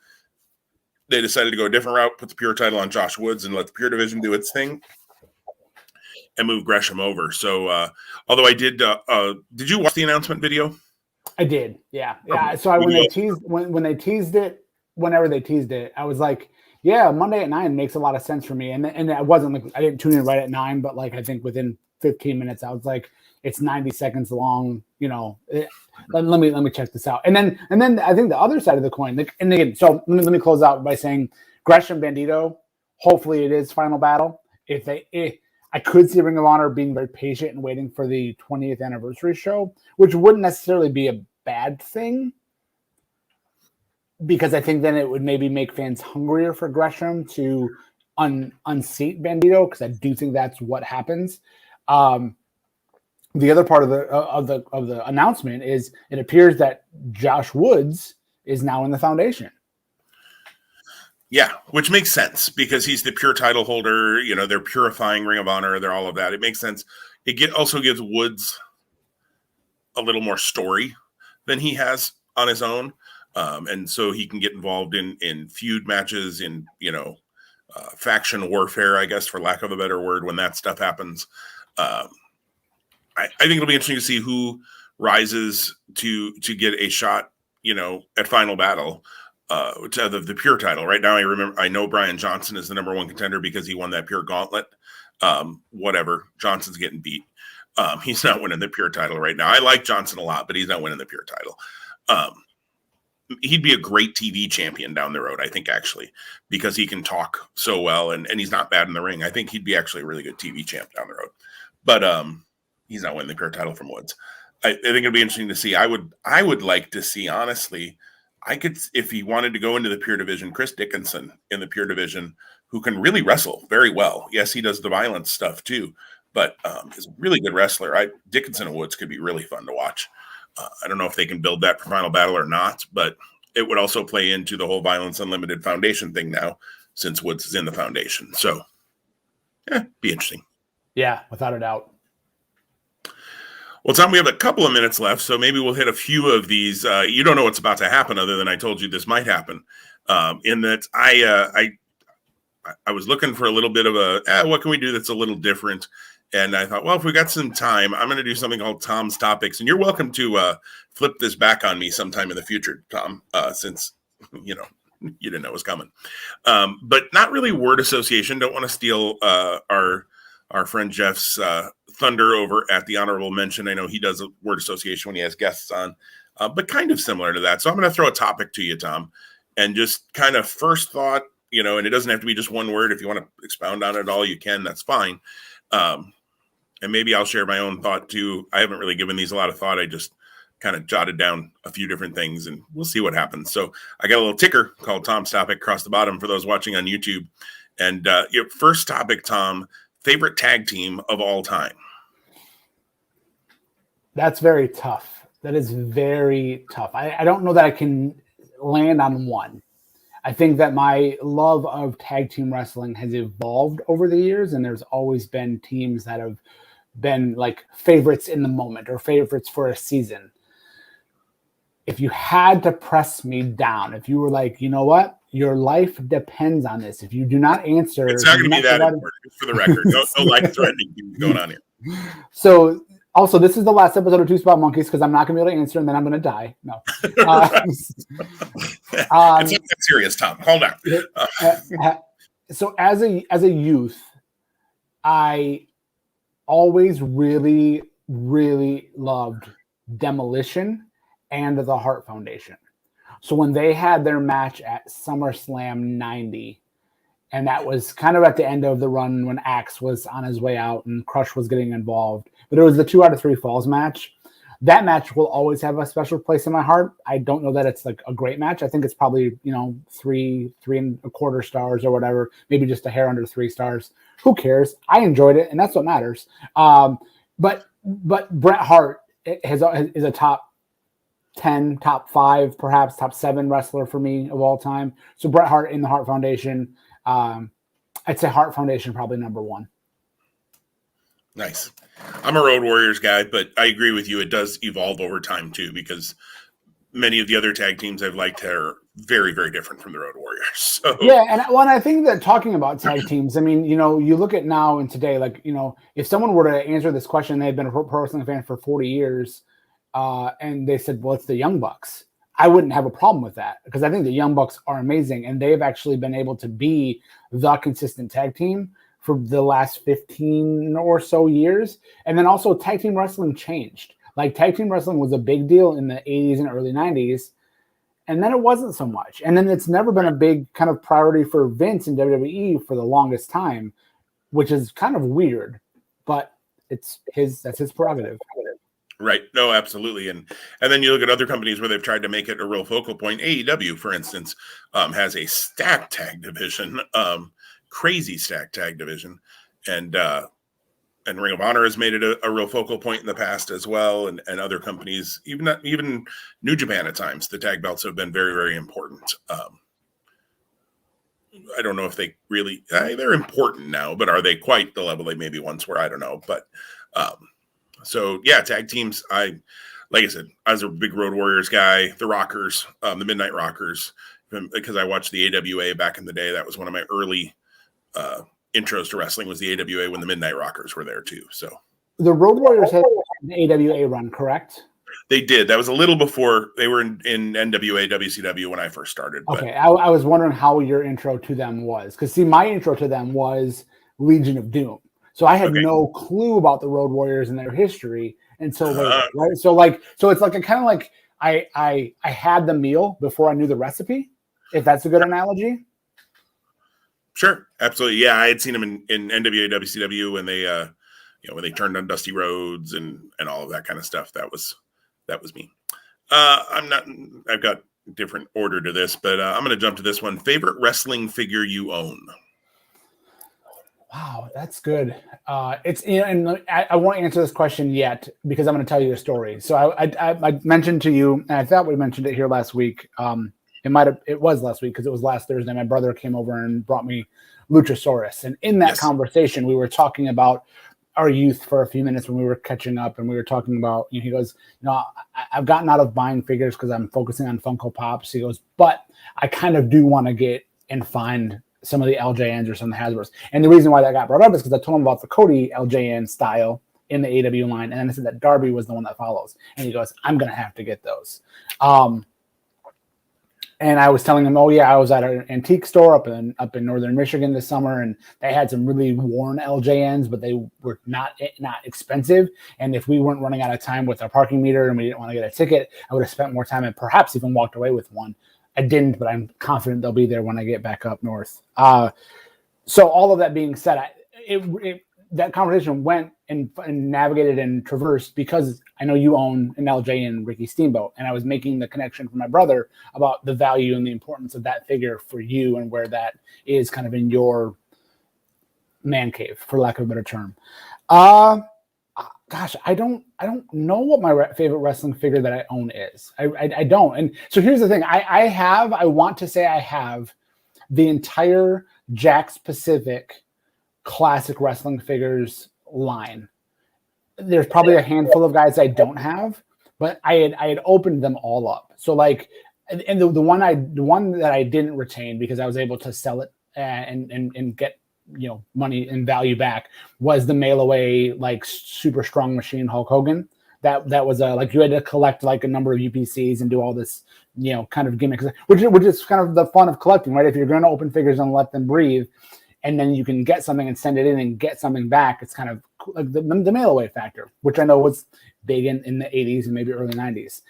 they decided to go a different route, put the pure title on Josh Woods and let the pure division do its thing and move Gresham over. So, although I did you watch the announcement video? I did. Yeah. So when they teased it, whenever they teased it, I was like, yeah, Monday at 9 makes a lot of sense for me. And I wasn't like, I didn't tune in right at 9, but like, I think within 15 minutes, I was like, it's 90 seconds long, let me check this out. And then I think the other side of the coin, and again, so let me close out by saying Gresham Bandito, hopefully it is Final Battle. If I could see Ring of Honor being very patient and waiting for the 20th anniversary show, which wouldn't necessarily be a bad thing, because I think then it would maybe make fans hungrier for Gresham to unseat Bandito, because I do think that's what happens. The other part of the announcement is it appears that Josh Woods is now in the foundation. Yeah, which makes sense because he's the pure title holder. They're purifying Ring of Honor. They're all of that. It makes sense. It also gives Woods a little more story than he has on his own. And so he can get involved in feud matches, in, faction warfare, I guess, for lack of a better word, when that stuff happens. I think it'll be interesting to see who rises to get a shot, at Final Battle. To the pure title. Right now, I know Brian Johnson is the number one contender because he won that pure gauntlet. Whatever. Johnson's getting beat. He's not winning the pure title right now. I like Johnson a lot, but he's not winning the pure title. He'd be a great TV champion down the road, I think, actually, because he can talk so well and he's not bad in the ring. I think he'd be actually a really good TV champ down the road. But he's not winning the pure title from Woods. I think it'll be interesting to see. I would like to see, honestly, if he wanted to go into the pure division, Chris Dickinson in the pure division, who can really wrestle very well. Yes, he does the violence stuff too, but is a really good wrestler. Dickinson and Woods could be really fun to watch. I don't know if they can build that for Final Battle or not, but it would also play into the whole Violence Unlimited Foundation thing now, since Woods is in the foundation. So, be interesting. Yeah, without a doubt. Well, Tom, we have a couple of minutes left, so maybe we'll hit a few of these. You don't know what's about to happen, other than I told you this might happen. In that I was looking for a little bit of what can we do that's a little different, and I thought, well, if we got some time, I'm going to do something called Tom's Topics, and you're welcome to flip this back on me sometime in the future, Tom, since you didn't know it was coming. But not really word association. Don't want to steal our friend Jeff's thunder over at the Honorable Mention. I know he does a word association when he has guests on, but kind of similar to that. So I'm going to throw a topic to you, Tom, and just kind of first thought, and it doesn't have to be just one word. If you want to expound on it all, you can, that's fine. And maybe I'll share my own thought too. I haven't really given these a lot of thought. I just kind of jotted down a few different things and we'll see what happens. So I got a little ticker called Tom's Topic across the bottom for those watching on YouTube. And your first topic, Tom, favorite tag team of all time. That's very tough. That is very tough. I don't know that I can land on one. I think that my love of tag team wrestling has evolved over the years, and there's always been teams that have been like favorites in the moment or favorites for a season. If you had to press me down, if you were like, you know what, your life depends on this. If you do not answer, it's not going to be that important, for the record. No life-threatening things going on here. So, also, this is the last episode of Two Spot Monkeys because I'm not going to be able to answer, and then I'm going to die. No, it's not that serious, Tom. Hold on. So, as a youth, I always really, really loved Demolition and the Hart Foundation. So when they had their match at SummerSlam 90, and that was kind of at the end of the run when Axe was on his way out and Crush was getting involved, but it was the 2 out of 3 falls match. That match will always have a special place in my heart. I don't know that it's like a great match. I think it's probably, 3.25 stars or whatever, maybe just a hair under 3 stars. Who cares? I enjoyed it, and that's what matters. But Bret Hart is a top 10, top 5, perhaps top 7 wrestler for me of all time. So Bret Hart in the Hart Foundation. I'd say Hart Foundation probably number 1. Nice. I'm a Road Warriors guy, but I agree with you. It does evolve over time too, because many of the other tag teams I've liked are very, very different from the Road Warriors. So yeah, and I think that talking about tag teams, I mean, you look at now and today, like, if someone were to answer this question, they've been a pro wrestling fan for 40 years, and they said, well, it's the Young Bucks. I wouldn't have a problem with that, because I think the Young Bucks are amazing, and they've actually been able to be the consistent tag team for the last 15 or so years. And then also tag team wrestling changed. Like, tag team wrestling was a big deal in the 80s and early 90s, and then it wasn't so much. And then it's never been a big kind of priority for Vince and WWE for the longest time, which is kind of weird, but that's his prerogative. Right. No, absolutely. And then you look at other companies where they've tried to make it a real focal point. AEW, for instance, has a stacked tag division, crazy stacked tag division. And Ring of Honor has made it a real focal point in the past as well. And other companies, even New Japan at times, the tag belts have been very, very important. I don't know if they really, they're important now, but are they quite the level they maybe once were? I don't know. But, so yeah, tag teams. Like I said, I was a big Road Warriors guy. The Rockers, the Midnight Rockers, because I watched the AWA back in the day. That was one of my early intros to wrestling. Was the AWA when the Midnight Rockers were there too. So the Road Warriors had an AWA run, correct? They did. That was a little before they were in NWA, WCW when I first started. Okay, I was wondering how your intro to them was, because see, my intro to them was Legion of Doom. So I had no clue about the Road Warriors and their history until later, right? So it's like a kind of like I had the meal before I knew the recipe, if that's a good analogy. Sure, absolutely. Yeah, I had seen them in NWA, WCW when they when they turned on Dusty Rhodes and all of that kind of stuff. That was me. I've got a different order to this, but I'm going to jump to this one. Favorite wrestling figure you own? Wow, that's good. And I won't answer this question yet because I'm going to tell you a story. So I mentioned to you, and I thought we mentioned it here last week. It was last week because it was last Thursday. My brother came over and brought me Luchasaurus, and in that conversation, we were talking about our youth for a few minutes when we were catching up, and we were talking about. He goes, I've gotten out of buying figures because I'm focusing on Funko Pops. He goes, but I kind of do want to get and find some of the LJNs or some of the Hasbros. And the reason why that got brought up is because I told him about the Cody LJN style in the AW line. And then I said that Darby was the one that follows. And he goes, I'm going to have to get those. And I was telling him, I was at an antique store up in northern Michigan this summer, and they had some really worn LJNs, but they were not expensive. And if we weren't running out of time with our parking meter and we didn't want to get a ticket, I would have spent more time and perhaps even walked away with one. I didn't, but I'm confident they'll be there when I get back up north. So all of that being said, that conversation went and navigated and traversed because I know you own an LJ and Ricky Steamboat, and I was making the connection for my brother about the value and the importance of that figure for you and where that is kind of in your man cave, for lack of a better term. Gosh, I don't know what my favorite wrestling figure that I own is. I don't. And so here's the thing. I want to say I have the entire Jakks Pacific classic wrestling figures line. There's probably a handful of guys I don't have, but I had opened them all up. So like, and the one that I didn't retain because I was able to sell it and get money and value back was the mail away like super strong machine Hulk Hogan. That was like you had to collect like a number of UPCs and do all this kind of gimmicks, which is kind of the fun of collecting, right? If you're going to open figures and let them breathe, and then you can get something and send it in and get something back. It's kind of like the mail away factor, which I know was big in the 80s and maybe early 90s.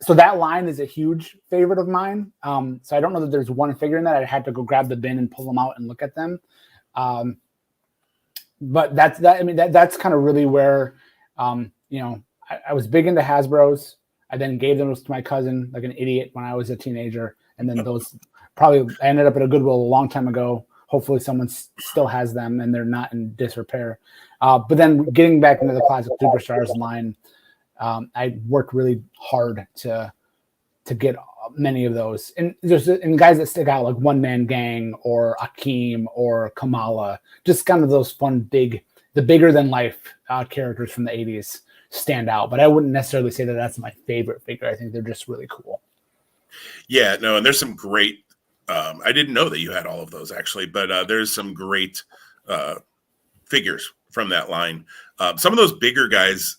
So that line is a huge favorite of mine. So I don't know that there's one figure in that. I'd have to go grab the bin and pull them out and look at them. But that's kind of really where, I was big into Hasbros. I then gave them to my cousin like an idiot when I was a teenager. And then those probably ended up at a Goodwill a long time ago. Hopefully someone still has them and they're not in disrepair. But then getting back into the classic Superstars line, I worked really hard to get many of those, and guys that stick out like One Man Gang or Akeem or Kamala, just kind of those fun the bigger than life characters from the 80s stand out. But I wouldn't necessarily say that that's my favorite figure. I think they're just really cool. Yeah, no, and there's some great. I didn't know that you had all of those actually, but there's some great figures from that line. Some of those bigger guys,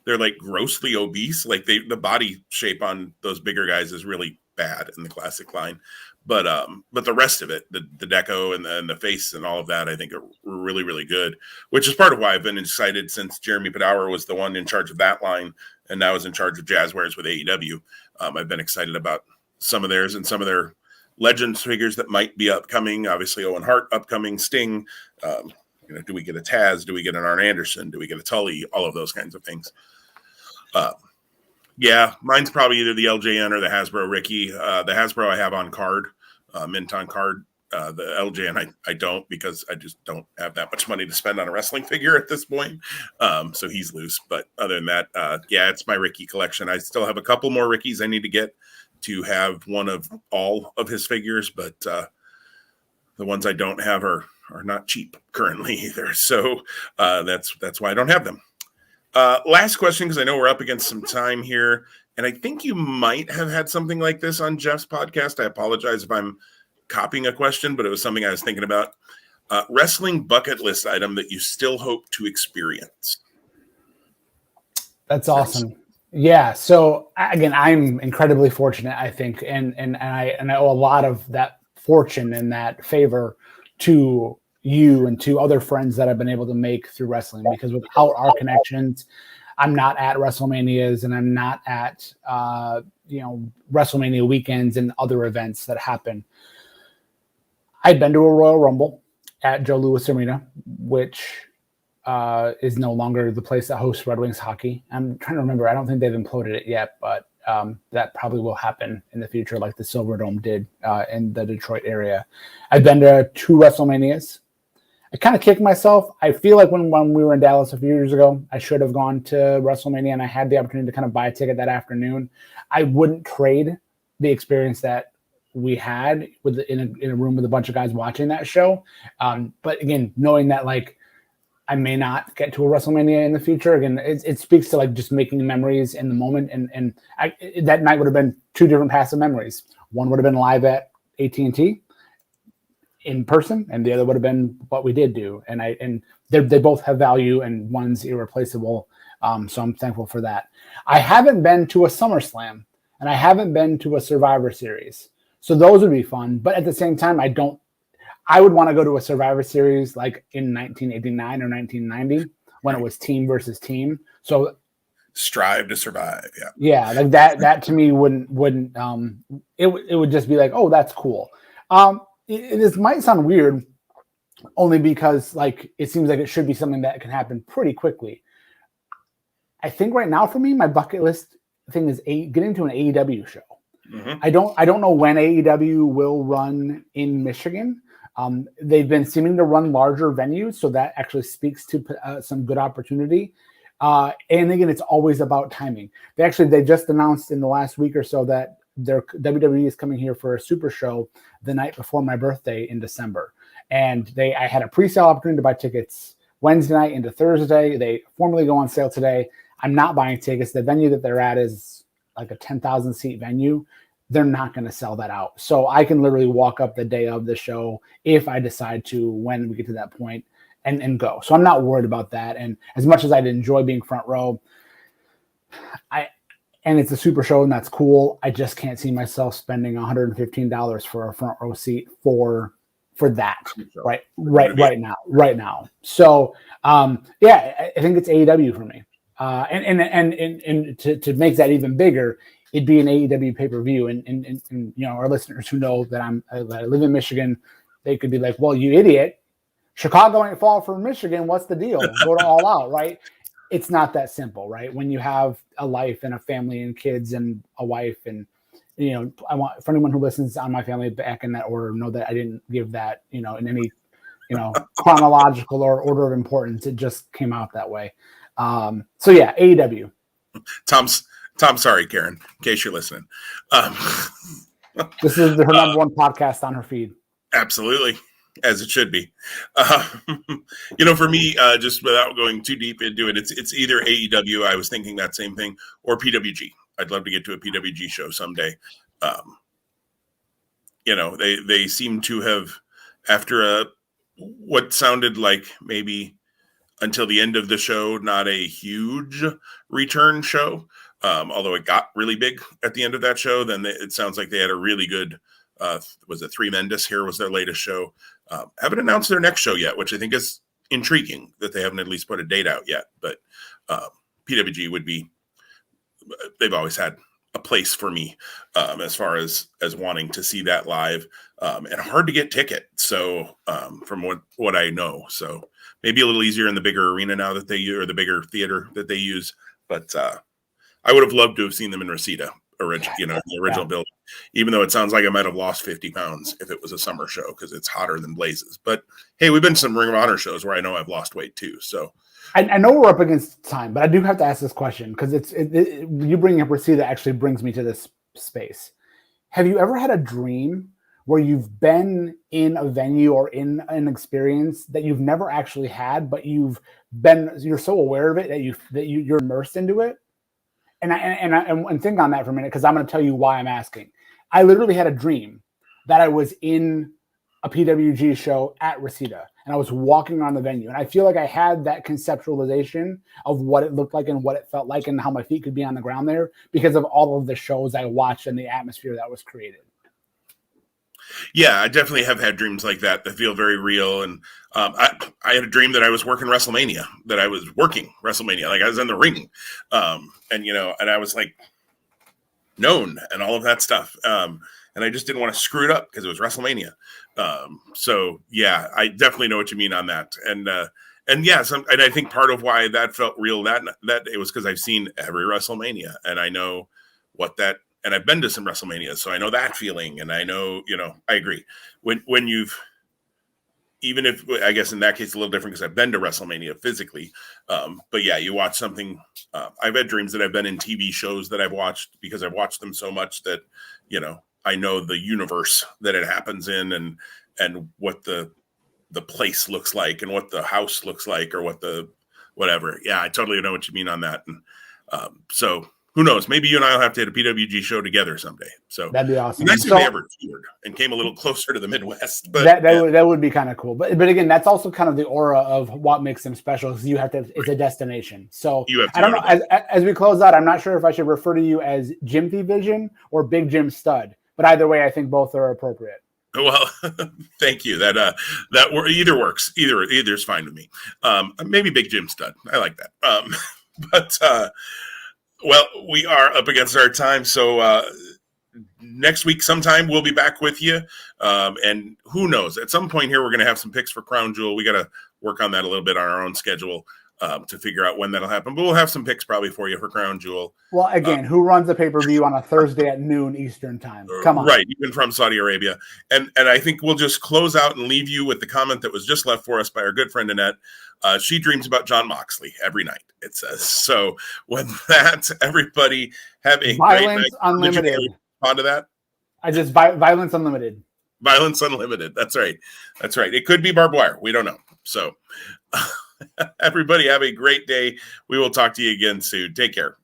they're like grossly obese. Like the body shape on those bigger guys is really bad in the classic line. But the rest of it, the deco and the face and all of that, I think are really, really good, which is part of why I've been excited since Jeremy Padour was the one in charge of that line and now is in charge of Jazzwares with AEW. I've been excited about some of theirs and some of their Legends figures that might be upcoming. Obviously, Owen Hart upcoming, Sting. Do we get a Taz? Do we get an Arn Anderson? Do we get a Tully? All of those kinds of things. Yeah, mine's probably either the LJN or the Hasbro Ricky. The Hasbro I have on card, mint on card. The LJN I don't, because I just don't have that much money to spend on a wrestling figure at this point. So he's loose. But other than that, yeah, it's my Ricky collection. I still have a couple more Rickies I need to get to have one of all of his figures, but the ones I don't have are not cheap currently either. So that's why I don't have them. Last question, because I know we're up against some time here, and I think you might have had something like this on Jeff's podcast. I apologize if I'm copying a question, but it was something I was thinking about. Wrestling bucket list item that you still hope to experience. That's awesome. Yeah. So again, I'm incredibly fortunate, I think, and I owe a lot of that fortune and that favor to you and to other friends that I've been able to make through wrestling, because without our connections, I'm not at WrestleManias and I'm not at WrestleMania weekends and other events that happen. I've been to a Royal Rumble at Joe Louis Arena, which is no longer the place that hosts Red Wings hockey. I'm trying to remember. I don't think they've imploded it yet, but that probably will happen in the future, like the Silverdome did in the Detroit area. I've been to 2 WrestleManias. I kind of kicked myself. I feel like when we were in Dallas a few years ago, I should have gone to WrestleMania, and I had the opportunity to kind of buy a ticket that afternoon. I wouldn't trade the experience that we had in a room with a bunch of guys watching that show. But again, knowing that like I may not get to a WrestleMania in the future. Again, it speaks to like just making memories in the moment. And that night would have been 2 different paths of memories. One would have been live at AT&T in person, and the other would have been what we did do. And they both have value, and one's irreplaceable. So I'm thankful for that. I haven't been to a SummerSlam, and I haven't been to a Survivor Series. So those would be fun. But at the same time, I would want to go to a Survivor Series like in 1989 or 1990 when it was team versus team. So strive to survive. Yeah. Yeah. Like that to me wouldn't, it would just be like, oh, that's cool. This might sound weird only because like, it seems like it should be something that can happen pretty quickly. I think right now for me, my bucket list thing is getting to an AEW show. Mm-hmm. I don't know when AEW will run in Michigan. They've been seeming to run larger venues, so that actually speaks to some good opportunity. And again, it's always about timing. They just announced in the last week or so that their WWE is coming here for a super show the night before my birthday in December. And I had a pre-sale opportunity to buy tickets Wednesday night into Thursday. They formally go on sale today. I'm not buying tickets. The venue that they're at is like a 10,000 seat venue. They're not going to sell that out. So I can literally walk up the day of the show if I decide to, when we get to that point, and go. So I'm not worried about that. And as much as I'd enjoy being front row, and it's a super show and that's cool, I just can't see myself spending $115 for a front row seat for that right now. So yeah, I think it's AEW for me. And to make that even bigger, it'd be an AEW pay-per-view. And our listeners who know that I live in Michigan, they could be like, well, you idiot, Chicago ain't far from Michigan. What's the deal? Go to All Out, right? It's not that simple, right? When you have a life and a family and kids and a wife, and I want, for anyone who listens on my family back in that order, know that I didn't give that in any chronological or order of importance. It just came out that way. So yeah, AEW. Tom's sorry, Karen, in case you're listening. This is her number one podcast on her feed. Absolutely, as it should be. For me, just without going too deep into it, it's either AEW. I was thinking that same thing, or PWG. I'd love to get to a PWG show someday. They seem to have, after what sounded like maybe until the end of the show, not a huge return show. Although it got really big at the end of that show, then it sounds like they had a really good, was it Three Mendes here was their latest show. Haven't announced their next show yet, which I think is intriguing that they haven't at least put a date out yet. But PWG would be, they've always had a place for me as far as wanting to see that live, and hard to get tickets. So from what I know, so maybe a little easier in the bigger arena now that they use, or the bigger theater that they use. But I would have loved to have seen them in Reseda, the original building, even though it sounds like I might have lost 50 pounds if it was a summer show because it's hotter than blazes. But hey, we've been to some Ring of Honor shows where I know I've lost weight too. So I know we're up against time, but I do have to ask this question because you bringing up Reseda actually brings me to this space. Have you ever had a dream where you've been in a venue or in an experience that you've never actually had, but you're so aware of it that you're immersed into it? And think on that for a minute, because I'm going to tell you why I'm asking. I literally had a dream that I was in a PWG show at Reseda, and I was walking around the venue, and I feel like I had that conceptualization of what it looked like and what it felt like and how my feet could be on the ground there because of all of the shows I watched and the atmosphere that was created. Yeah, I definitely have had dreams like that feel very real. And I had a dream that I was working WrestleMania, like I was in the ring. And I was like known and all of that stuff. And I just didn't want to screw it up because it was WrestleMania. So yeah, I definitely know what you mean on that. And I think part of why that felt real that it was because I've seen every WrestleMania and I know what that. And I've been to some WrestleManias, so I know that feeling. And I know, I agree. When even if, I guess in that case, a little different because I've been to WrestleMania physically. But yeah, you watch something. I've had dreams that I've been in TV shows that I've watched because I've watched them so much that, I know the universe that it happens in and what the place looks like and what the house looks like or what the whatever. Yeah, I totally know what you mean on that. And so who knows? Maybe you and I will have to hit a PWG show together someday. So that'd be awesome. Nice if they ever toured and came a little closer to the Midwest. But that would be kind of cool. But again, that's also kind of the aura of what makes them special because it's a destination. So I don't know. As we close out, I'm not sure if I should refer to you as Jimothy Vision or Big Jim Stud. But either way, I think both are appropriate. Well, thank you. That either works. Either's fine with me. Maybe Big Jim Stud. I like that. Well, we are up against our time, so next week sometime we'll be back with you. And who knows? At some point here, we're going to have some picks for Crown Jewel. We got to work on that a little bit on our own schedule to figure out when that'll happen. But we'll have some picks probably for you for Crown Jewel. Well, again, who runs a pay-per-view on a Thursday at noon Eastern time? Come on. Right, even from Saudi Arabia. And I think we'll just close out and leave you with the comment that was just left for us by our good friend Annette. She dreams about Jon Moxley every night, it says. So with that, everybody have a Violence great night. Unlimited. Onto that? Violence Unlimited. Violence Unlimited. That's right. It could be barbed wire. We don't know. So everybody have a great day. We will talk to you again soon. Take care.